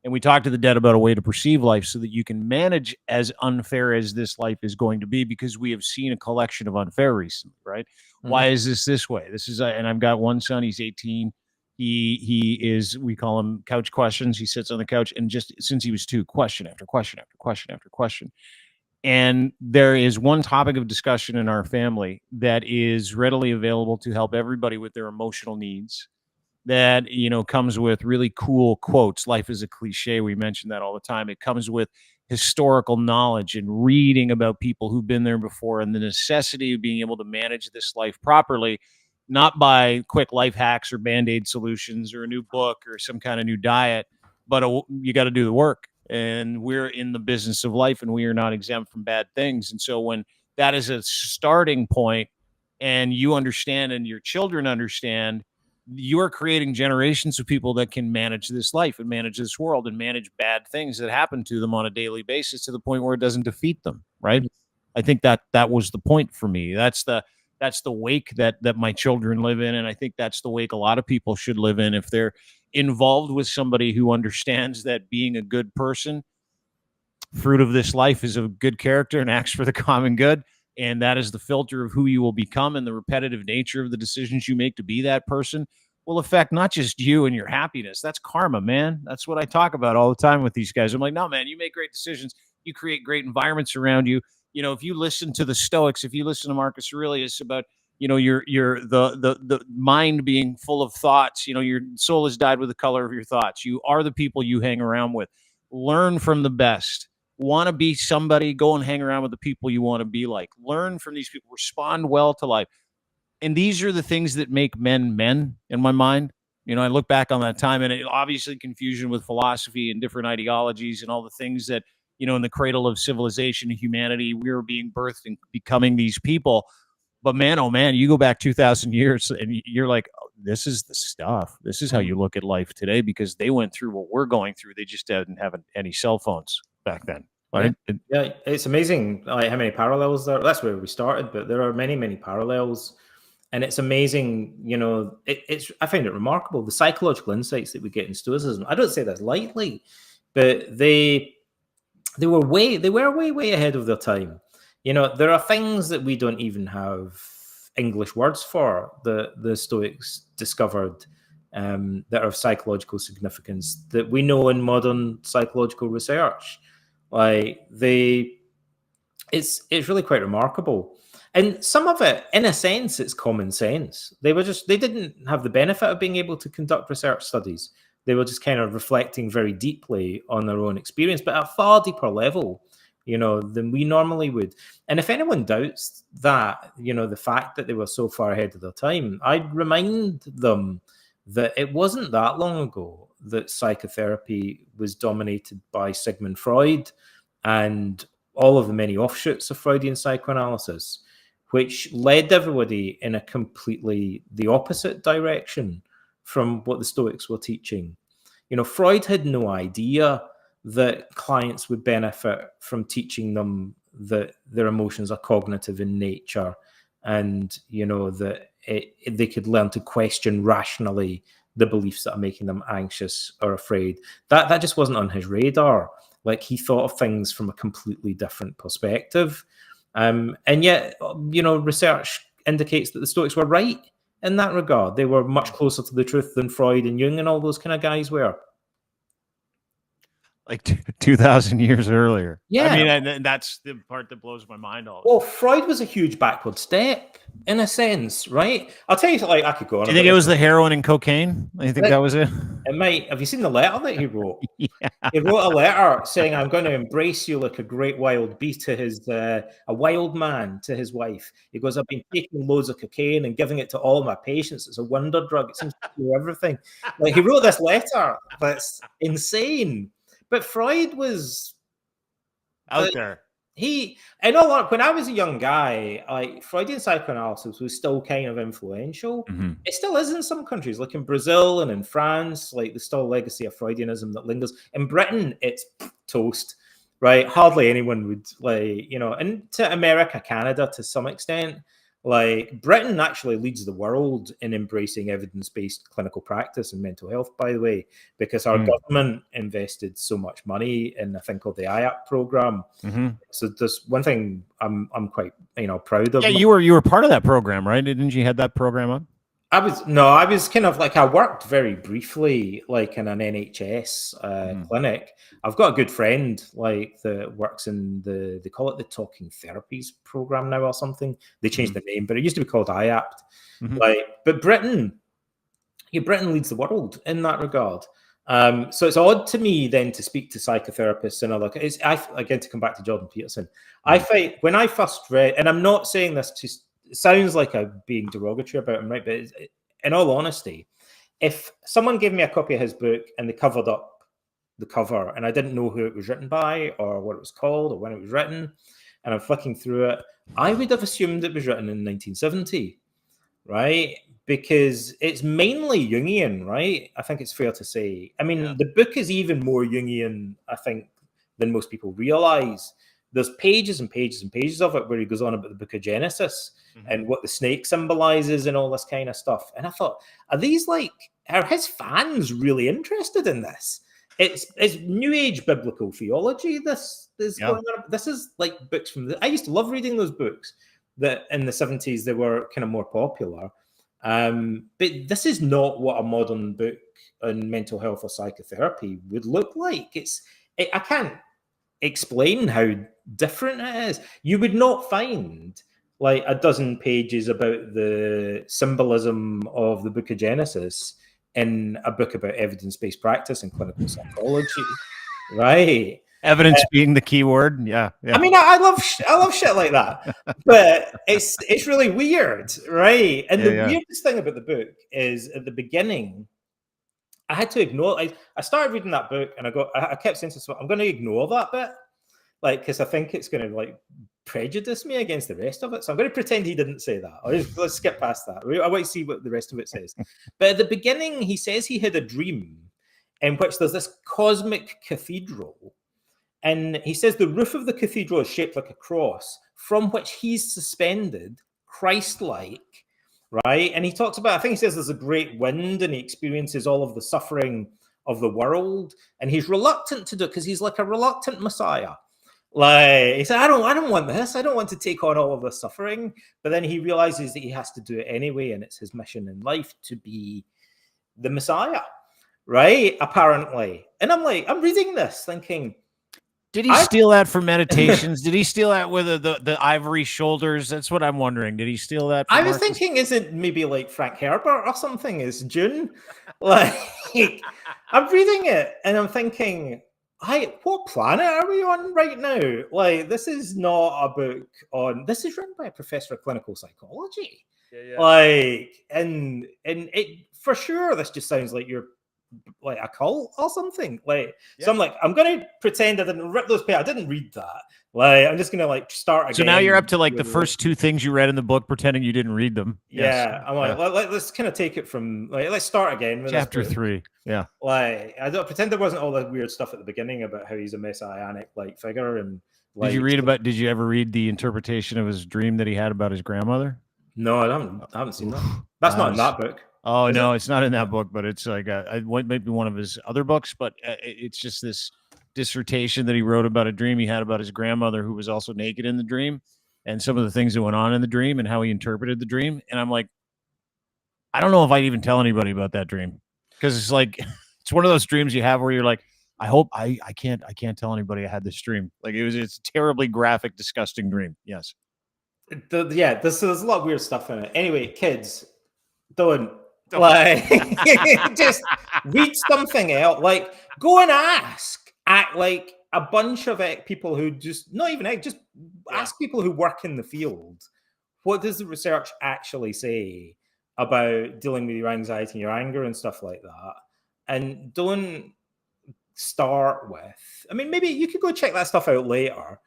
And we talk to the dead about a way to perceive life so that you can manage as unfair as this life is going to be, because we have seen a collection of unfair recently, right? Why is this way? This is, and I've got one son, he's 18. He is, we call him couch questions. He sits on the couch, and just since he was 2, question after question after question after question. And there is one topic of discussion in our family that is readily available to help everybody with their emotional needs, that comes with really cool quotes. Life is a cliche. We mention that all the time. It comes with historical knowledge and reading about people who've been there before, and the necessity of being able to manage this life properly, not by quick life hacks or band-aid solutions or a new book or some kind of new diet, but you got to do the work. And we're in the business of life, and we are not exempt from bad things. And so when that is a starting point, and you understand and your children understand, you are creating generations of people that can manage this life and manage this world and manage bad things that happen to them on a daily basis, to the point where it doesn't defeat them. Right. I think that was the point for me. That's the wake that my children live in. And I think that's the wake a lot of people should live in, if they're involved with somebody who understands that being a good person fruit of this life is a good character and acts for the common good. And that is the filter of who you will become, and the repetitive nature of the decisions you make to be that person will affect not just you and your happiness. That's karma, man. That's what I talk about all the time with these guys. I'm like, no, man, you make great decisions. You create great environments around you. If you listen to the Stoics, if you listen to Marcus Aurelius about, the mind being full of thoughts, your soul has died with the color of your thoughts. You are the people you hang around with. Learn from the best. Want to be somebody, go and hang around with the people you want to be like. Learn from these people. Respond well to life. And these are the things that make men men in my mind. I look back on that time, and obviously confusion with philosophy and different ideologies and all the things that, in the cradle of civilization and humanity, we were being birthed and becoming these people. But man, oh man, you go back 2,000 years and you're like, oh, this is the stuff. This is how you look at life today, because they went through what we're going through. They just didn't have any cell phones back then. Right? Yeah, it's amazing like how many parallels there. That's where we started, but there are many, many parallels. And it's amazing, I find it remarkable, the psychological insights that we get in Stoicism. I don't say this lightly, but they were way ahead of their time. There are things that we don't even have English words for, the Stoics discovered, that are of psychological significance that we know in modern psychological research. It's really quite remarkable. And some of it, in a sense, it's common sense. They didn't have the benefit of being able to conduct research studies. They were just kind of reflecting very deeply on their own experience, but at a far deeper level, than we normally would. And if anyone doubts that, the fact that they were so far ahead of their time, I'd remind them that it wasn't that long ago that psychotherapy was dominated by Sigmund Freud and all of the many offshoots of Freudian psychoanalysis, which led everybody in a completely the opposite direction from what the Stoics were teaching. Freud had no idea that clients would benefit from teaching them that their emotions are cognitive in nature, and that they could learn to question rationally the beliefs that are making them anxious or afraid. That just wasn't on his radar. He thought of things from a completely different perspective. And yet, research indicates that the Stoics were right in that regard. They were much closer to the truth than Freud and Jung and all those kind of guys were. 2,000 years earlier. Yeah. I mean, and that's the part that blows my mind all. Well, Freud was a huge backward step in a sense, right? I'll tell you, I could go on. Do you think it was the heroin and cocaine? I think that was it. It might. Have you seen the letter that he wrote? Yeah. He wrote a letter saying, "I'm going to embrace you like a great wild beast," to a wild man to his wife. He goes, "I've been taking loads of cocaine and giving it to all my patients. It's a wonder drug. It seems to do everything." He wrote this letter that's insane. But Freud was out there. When I was a young guy, Freudian psychoanalysis was still kind of influential. Mm-hmm. It still is in some countries, like in Brazil and in France. There's still a legacy of Freudianism that lingers. In Britain, it's toast, right? Hardly anyone would and to America, Canada, to some extent. Britain actually leads the world in embracing evidence-based clinical practice and mental health, by the way, because our government invested so much money in a thing called the IAP program. Mm-hmm. So there's one thing I'm quite proud of. Yeah, you were part of that program, right? Didn't you head that program up? I was kind of I worked very briefly in an NHS clinic. I've got a good friend that works in they call it the Talking Therapies program now or something. They changed the name, but it used to be called IAPT. Mm-hmm. But Britain leads the world in that regard. So it's odd to me then to speak to psychotherapists and other. Again, to come back to Jordan Peterson, I find when I first read, and I'm not saying this to. It sounds like I'm being derogatory about him, right? But in all honesty, if someone gave me a copy of his book and they covered up the cover and I didn't know who it was written by or what it was called or when it was written, and I'm flicking through it, I would have assumed it was written in 1970, right? Because it's mainly Jungian, right? I think it's fair to say. I mean, The book is even more Jungian, I think, than most people realize. There's pages and pages and pages of it where he goes on about the book of Genesis and what the snake symbolizes and all this kind of stuff. And I thought, are his fans really interested in this? it's new age biblical theology. This is going on. This is like books from I used to love reading those books that in the 70s they were kind of more popular. But this is not what a modern book on mental health or psychotherapy would look like. I can't explain how different it is. You would not find like a dozen pages about the symbolism of the book of Genesis in a book about evidence-based practice and clinical psychology, right? Evidence being the key word. Yeah. I mean, I love shit like that, but it's really weird, right? And the weirdest thing about the book is at the beginning, I had to ignore. I started reading that book, and I kept saying to myself, I'm going to ignore that bit, like, because I think it's going to like prejudice me against the rest of it. So I'm going to pretend he didn't say that. Let's skip past that. I want to see what the rest of it says. But at the beginning, he says he had a dream in which there's this cosmic cathedral. And he says the roof of the cathedral is shaped like a cross from which he's suspended, Christ-like, right? And he talks about, I think he says there's a great wind and he experiences all of the suffering of the world. And he's reluctant to do it because he's like a reluctant Messiah. Like he said, I don't want this. I don't want to take on all of the suffering. But then he realizes that he has to do it anyway. And it's his mission in life to be the Messiah, right? Apparently. And I'm reading this thinking, did he steal that for Meditations? Did he steal that with the ivory shoulders? That's what I'm wondering. Did he steal that? I was thinking, is it maybe like Frank Herbert or something? Is June? Like, I'm reading it and I'm thinking, what planet are we on right now? Like, this is not a book on. This is written by a professor of clinical psychology. Yeah. Like, and it for sure, this just sounds like you're like a cult or something. Like, so I'm like, I'm gonna pretend I didn't rip those pages. I didn't read that. Like, I'm just gonna like start again. So now you're up to like the first two things you read in the book, pretending you didn't read them. Yeah, I'm like, let's kind of take it from like, let's start again with chapter 3. Yeah, like I don't pretend there wasn't all that weird stuff at the beginning about how he's a messianic like figure and. Like, Did you ever read the interpretation of his dream that he had about his grandmother? No, I haven't seen that. That's not in that book. Oh, no, it's not in that book, but it's like maybe one of his other books, but it's just this dissertation that he wrote about a dream he had about his grandmother who was also naked in the dream and some of the things that went on in the dream and how he interpreted the dream. And I'm like, I don't know if I'd even tell anybody about that dream because it's like, it's one of those dreams you have where you're like, I hope I can't tell anybody I had this dream. Like it's a terribly graphic, disgusting dream. Yes. There's a lot of weird stuff in it. Anyway, kids, don't. Like just read something else. Like go and ask at like a bunch of people who just ask people who work in the field. What does the research actually say about dealing with your anxiety and your anger and stuff like that? And don't start with. I mean, maybe you could go check that stuff out later.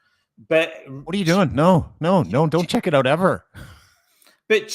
But what are you doing? No, don't check it out ever. But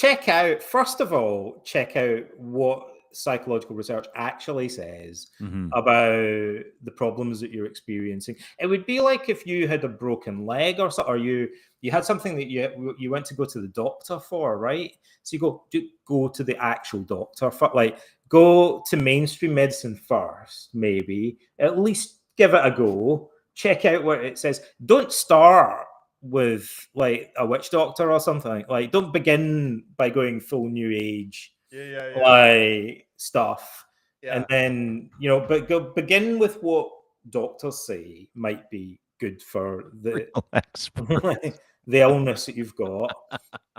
first of all, check out what psychological research actually says about the problems that you're experiencing. It would be like if you had a broken leg or something, or you had something that you went to go to the doctor for, right? So you go to the actual doctor for, like, go to mainstream medicine first, maybe at least give it a go. Check out what it says. Don't start with like a witch doctor or something. Like, don't begin by going full new age, like stuff, and then but begin with what doctors say might be good for the the illness that you've got,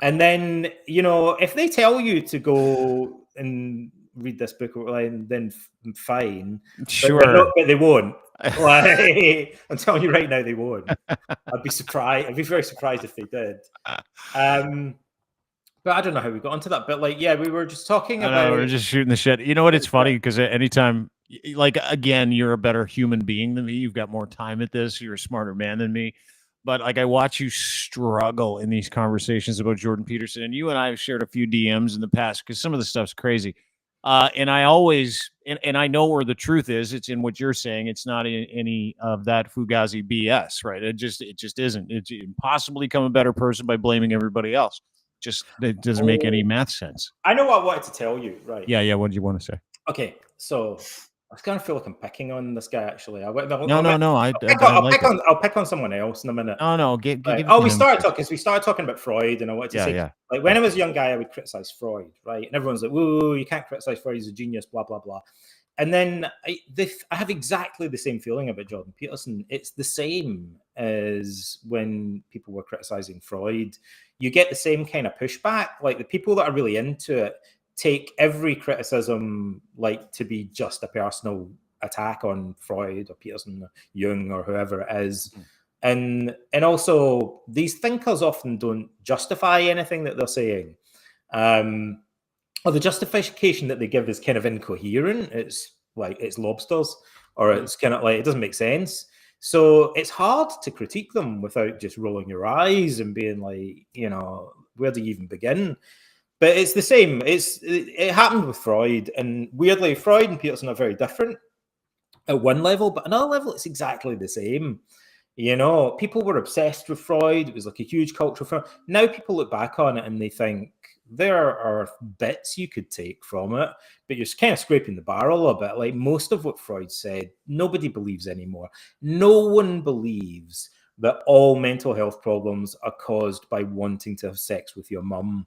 and then if they tell you to go and read this book, then fine, sure, but they won't. Like, I'm telling you right now, they won't. I'd be surprised. I'd be very surprised if they did. But I don't know how we got onto that. But we were just talking about. We were just shooting the shit. You know what? It's funny because anytime, like, again, you're a better human being than me. You've got more time at this. You're a smarter man than me. But like, I watch you struggle in these conversations about Jordan Peterson, and you and I have shared a few DMs in the past because some of the stuff's crazy. And I always, and I know where the truth is. It's in what you're saying. It's not in any of that Fugazi BS, right? It just isn't. It's impossible to become a better person by blaming everybody else. It doesn't make any math sense. I know what I wanted to tell you, right? Yeah. What did you want to say? Okay, so I kind of feel like I'm picking on this guy. Actually, No. I like it. I'll pick on someone else in a minute. No. Give Right. it Oh, to we him. started talking because we started talking about Freud, and I wanted to say, Yeah. like, when I was a young guy, I would criticize Freud, right? And everyone's like, "Whoa, you can't criticize Freud; he's a genius." Blah blah blah. And then I have exactly the same feeling about Jordan Peterson. It's the same as when people were criticizing Freud. You get the same kind of pushback. Like, the people that are really into it take every criticism like to be just a personal attack on Freud or Peterson or Jung or whoever it is. And also, these thinkers often don't justify anything that they're saying. Or the justification that they give is kind of incoherent. It's like, it's lobsters, or it's kind of like, it doesn't make sense. So it's hard to critique them without just rolling your eyes and being like, where do you even begin? But it's the same. It happened with Freud, and weirdly, Freud and Peterson are very different at one level, but another level, it's exactly the same. People were obsessed with Freud. It was like a huge cultural film. Now people look back on it and they think there are bits you could take from it, but you're kind of scraping the barrel a bit. Like, most of what Freud said, nobody believes anymore. No one believes that all mental health problems are caused by wanting to have sex with your mum.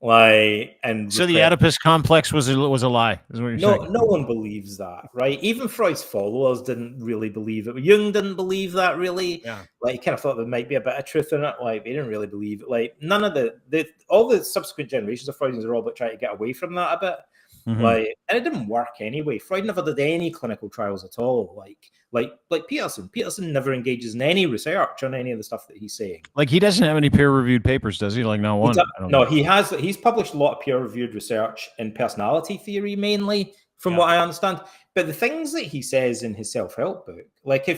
So the Oedipus complex was a lie, is what you're saying? No one believes that, right? Even Freud's followers didn't really believe it. Jung didn't believe that, really. Yeah. Like, he kind of thought there might be a bit of truth in it. Like, they didn't really believe it. Like, none of all the subsequent generations of Freudians are all about trying to get away from that a bit. Like, and it didn't work anyway. Freud never did any clinical trials at all. Like Peterson. Peterson never engages in any research on any of the stuff that he's saying. Like, he doesn't have any peer-reviewed papers, does he? Like, not one. No, he has. He's published a lot of peer-reviewed research in personality theory, mainly, from what I understand. But the things that he says in his self-help book, like, I'll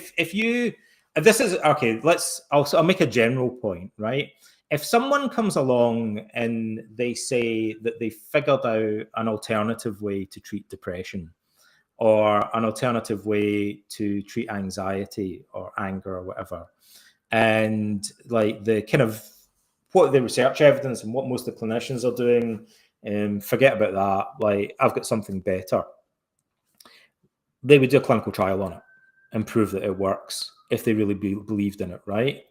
make a general point, right? If someone comes along and they say that they figured out an alternative way to treat depression, or an alternative way to treat anxiety or anger or whatever, and like the kind of what the research evidence and what most of the clinicians are doing, forget about that. Like, I've got something better. They would do a clinical trial on it and prove that it works if they really believed in it, right?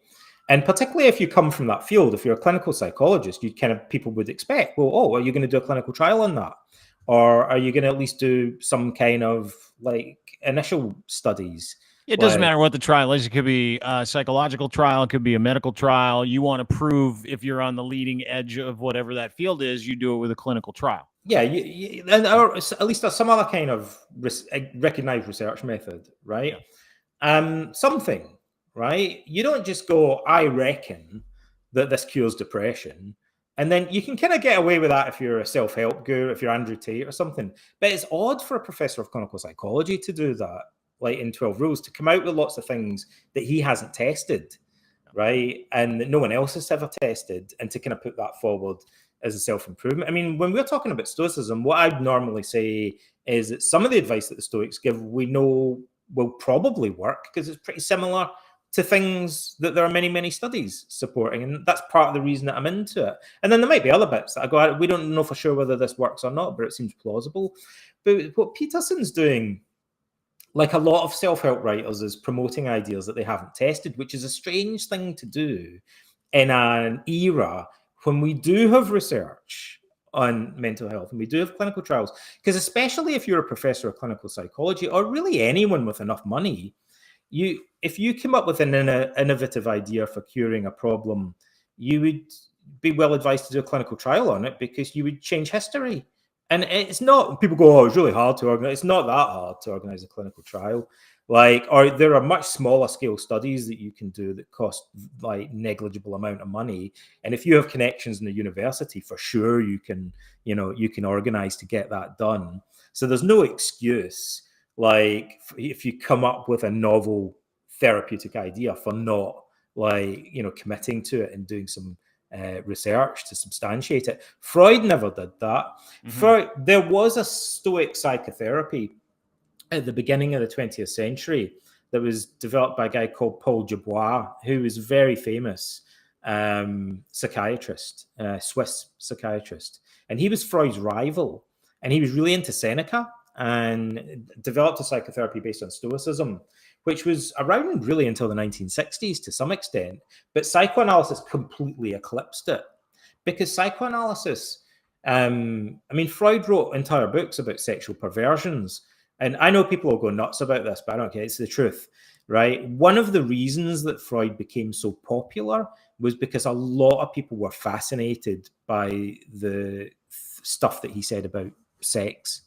And particularly if you come from that field, if you're a clinical psychologist, people would expect, well, are you going to do a clinical trial on that? Or are you going to at least do some kind of like initial studies? It doesn't matter what the trial is. It could be a psychological trial. It could be a medical trial. You want to prove if you're on the leading edge of whatever that field is, you do it with a clinical trial. Yeah, or at least there's some other kind of recognized research method, right? Yeah. Something, right? You don't just go, I reckon that this cures depression. And then you can kind of get away with that if you're a self-help guru, if you're Andrew Tate or something. But it's odd for a professor of clinical psychology to do that, like in 12 Rules, to come out with lots of things that he hasn't tested, right? And that no one else has ever tested, and to kind of put that forward as a self-improvement. I mean, when we're talking about Stoicism, what I'd normally say is that some of the advice that the Stoics give, we know will probably work because it's pretty similar to things that there are many, many studies supporting. And that's part of the reason that I'm into it. And then there might be other bits that I go, we don't know for sure whether this works or not, but it seems plausible. But what Peterson's doing, like a lot of self-help writers, is promoting ideas that they haven't tested, which is a strange thing to do in an era when we do have research on mental health and we do have clinical trials. Because especially if you're a professor of clinical psychology, or really anyone with enough money, if you come up with an innovative idea for curing a problem, you would be well advised to do a clinical trial on it, because you would change history. And it's not, people go, oh, it's really hard to organize. It's not that hard to organize a clinical trial. Or there are much smaller scale studies that you can do that cost like negligible amount of money. And if you have connections in the university, for sure you can organize to get that done. So there's no excuse, like, if you come up with a novel therapeutic idea, for not committing to it and doing some research to substantiate it. Freud never did that. There was a Stoic psychotherapy at the beginning of the 20th century that was developed by a guy called Paul Dubois, who is a very famous psychiatrist, Swiss psychiatrist. And he was Freud's rival. And he was really into Seneca. and developed a psychotherapy based on Stoicism, which was around really until the 1960s to some extent. But psychoanalysis completely eclipsed it, because psychoanalysis, I mean, Freud wrote entire books about sexual perversions. And I know people will go nuts about this, but I don't care. It's the truth, right? One of the reasons that Freud became so popular was because a lot of people were fascinated by the stuff that he said about sex.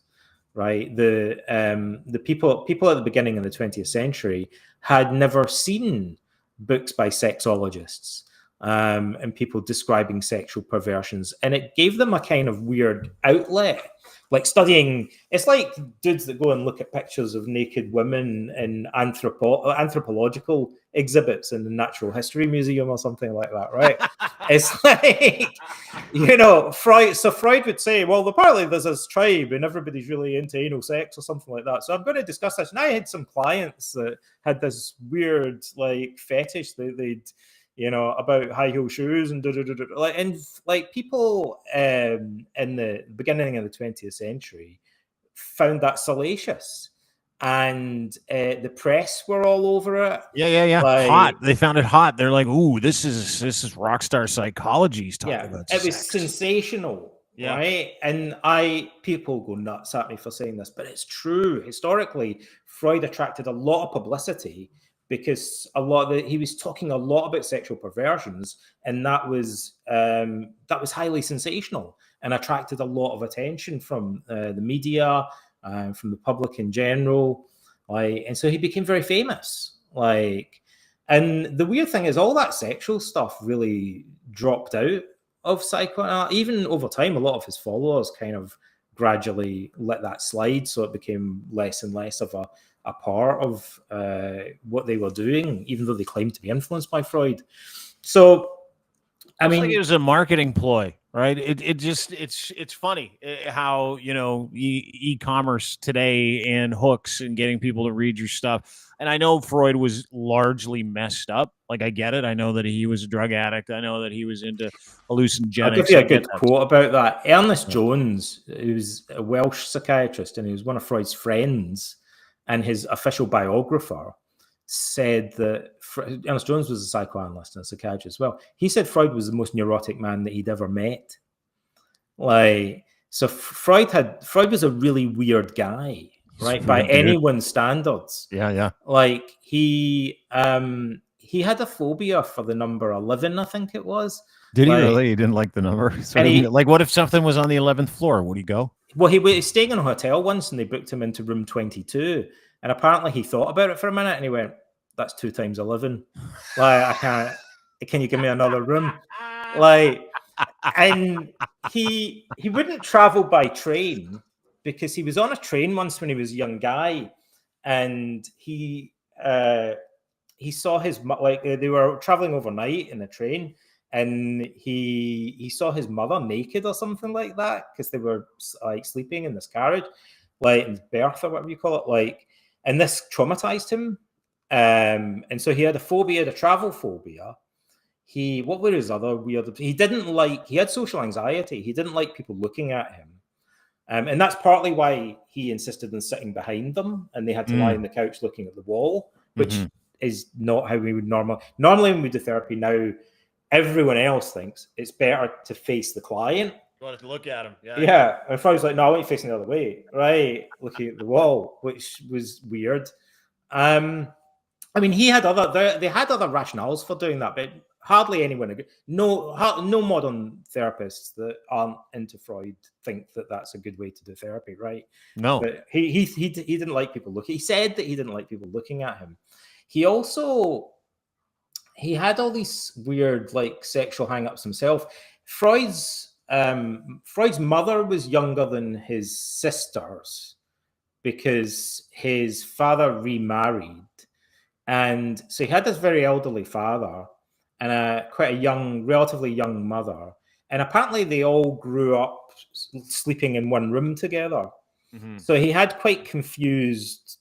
Right, the people at the beginning of the 20th century had never seen books by sexologists and people describing sexual perversions, and it gave them a kind of weird outlet, like studying. It's like dudes that go and look at pictures of naked women in anthropological exhibits in the Natural History Museum or something like that, right? It's like, you know, Freud would say, well, apparently there's this tribe and everybody's really into anal sex or something like that. So I'm going to discuss this. And I had some clients that had this weird like fetish that they'd, you know, about high heel shoes and like people in the beginning of the 20th century found that salacious, and the press were all over it. Yeah. Like, hot. They found it hot. They're like, ooh, this is rock star psychology. He's talking about it was sex. Sensational, right? And people go nuts at me for saying this, but it's true. Historically, Freud attracted a lot of publicity because he was talking a lot about sexual perversions, and that was highly sensational and attracted a lot of attention from the media, from the public in general, and so he became very famous. And the weird thing is, all that sexual stuff really dropped out of psychoanalysis. Even over time, a lot of his followers kind of gradually let that slide, so it became less and less of a part of what they were doing, even though they claimed to be influenced by Freud. So, I mean, like it was a marketing ploy, right? It's funny how, you know, e-commerce today and hooks and getting people to read your stuff. And I know Freud was largely messed up. Like, I get it. I know that he was a drug addict. I know that he was into hallucinogenics. I'll give you a good quote about that. Ernest Jones, who's a Welsh psychiatrist, and he was one of Freud's friends, and his official biographer said that Ernest Jones was a psychoanalyst and a psychiatrist as well. He said Freud was the most neurotic man that he'd ever met. So Freud was a really weird guy, right? By anyone's standards. Yeah. Like he had a phobia for the number 11, I think it was. Did he really? He didn't like the number. So like, what if something was on the 11th floor? Would he go? Well, he was staying in a hotel once, and they booked him into room 22. And apparently, he thought about it for a minute, and he went, "That's 2 times 11. Like, I can't. Can you give me another room?" Like, and he wouldn't travel by train because he was on a train once when he was a young guy, and he saw his, like, they were traveling overnight in a train. And he saw his mother naked or something like that, because they were like sleeping in this carriage, like in berth or whatever you call it. Like, and this traumatized him. And so he had a travel phobia. What were his other weird? He had social anxiety. He didn't like people looking at him. And that's partly why he insisted on sitting behind them, and they had to lie on the couch looking at the wall, which is not how we would normally when we do therapy now. Everyone else thinks it's better to face the client. You want to look at him. Yeah. And Freud's like, no, I want you facing the other way, right? Looking at the wall, which was weird. I mean, they had other rationales for doing that, but hardly anyone agreed. No modern therapists that aren't into Freud think that that's a good way to do therapy, right? No. But he didn't like people looking. He said that he didn't like people looking at him. He had all these weird, like, sexual hang-ups himself. Freud's mother was younger than his sisters because his father remarried. And so he had this very elderly father and quite a relatively young mother. And apparently they all grew up sleeping in one room together. Mm-hmm. So he had quite confused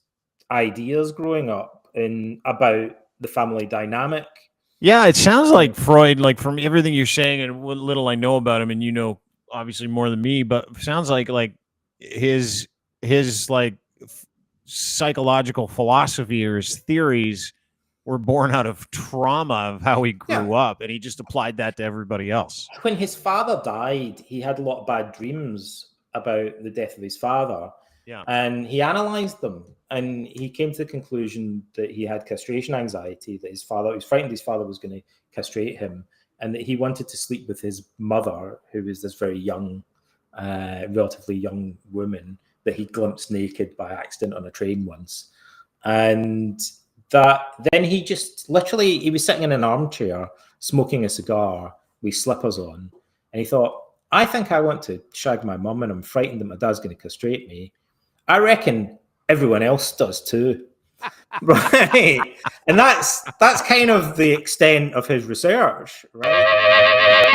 ideas growing up about the family dynamic. Yeah, it sounds like Freud, like from everything you're saying and what little I know about him, and you know obviously more than me, but it sounds like his his like psychological philosophy or his theories were born out of trauma of how he grew up, and he just applied that to everybody else. When his father died, he had a lot of bad dreams about the death of his father. Yeah. And he analyzed them, and he came to the conclusion that he had castration anxiety, that he was frightened his father was going to castrate him, and that he wanted to sleep with his mother, who was this very young, relatively young woman that he glimpsed naked by accident on a train once. And that then he just literally, he was sitting in an armchair smoking a cigar with slippers on, and he thought, I think I want to shag my mum, and I'm frightened that my dad's going to castrate me. I reckon everyone else does too. Right. And that's kind of the extent of his research, right?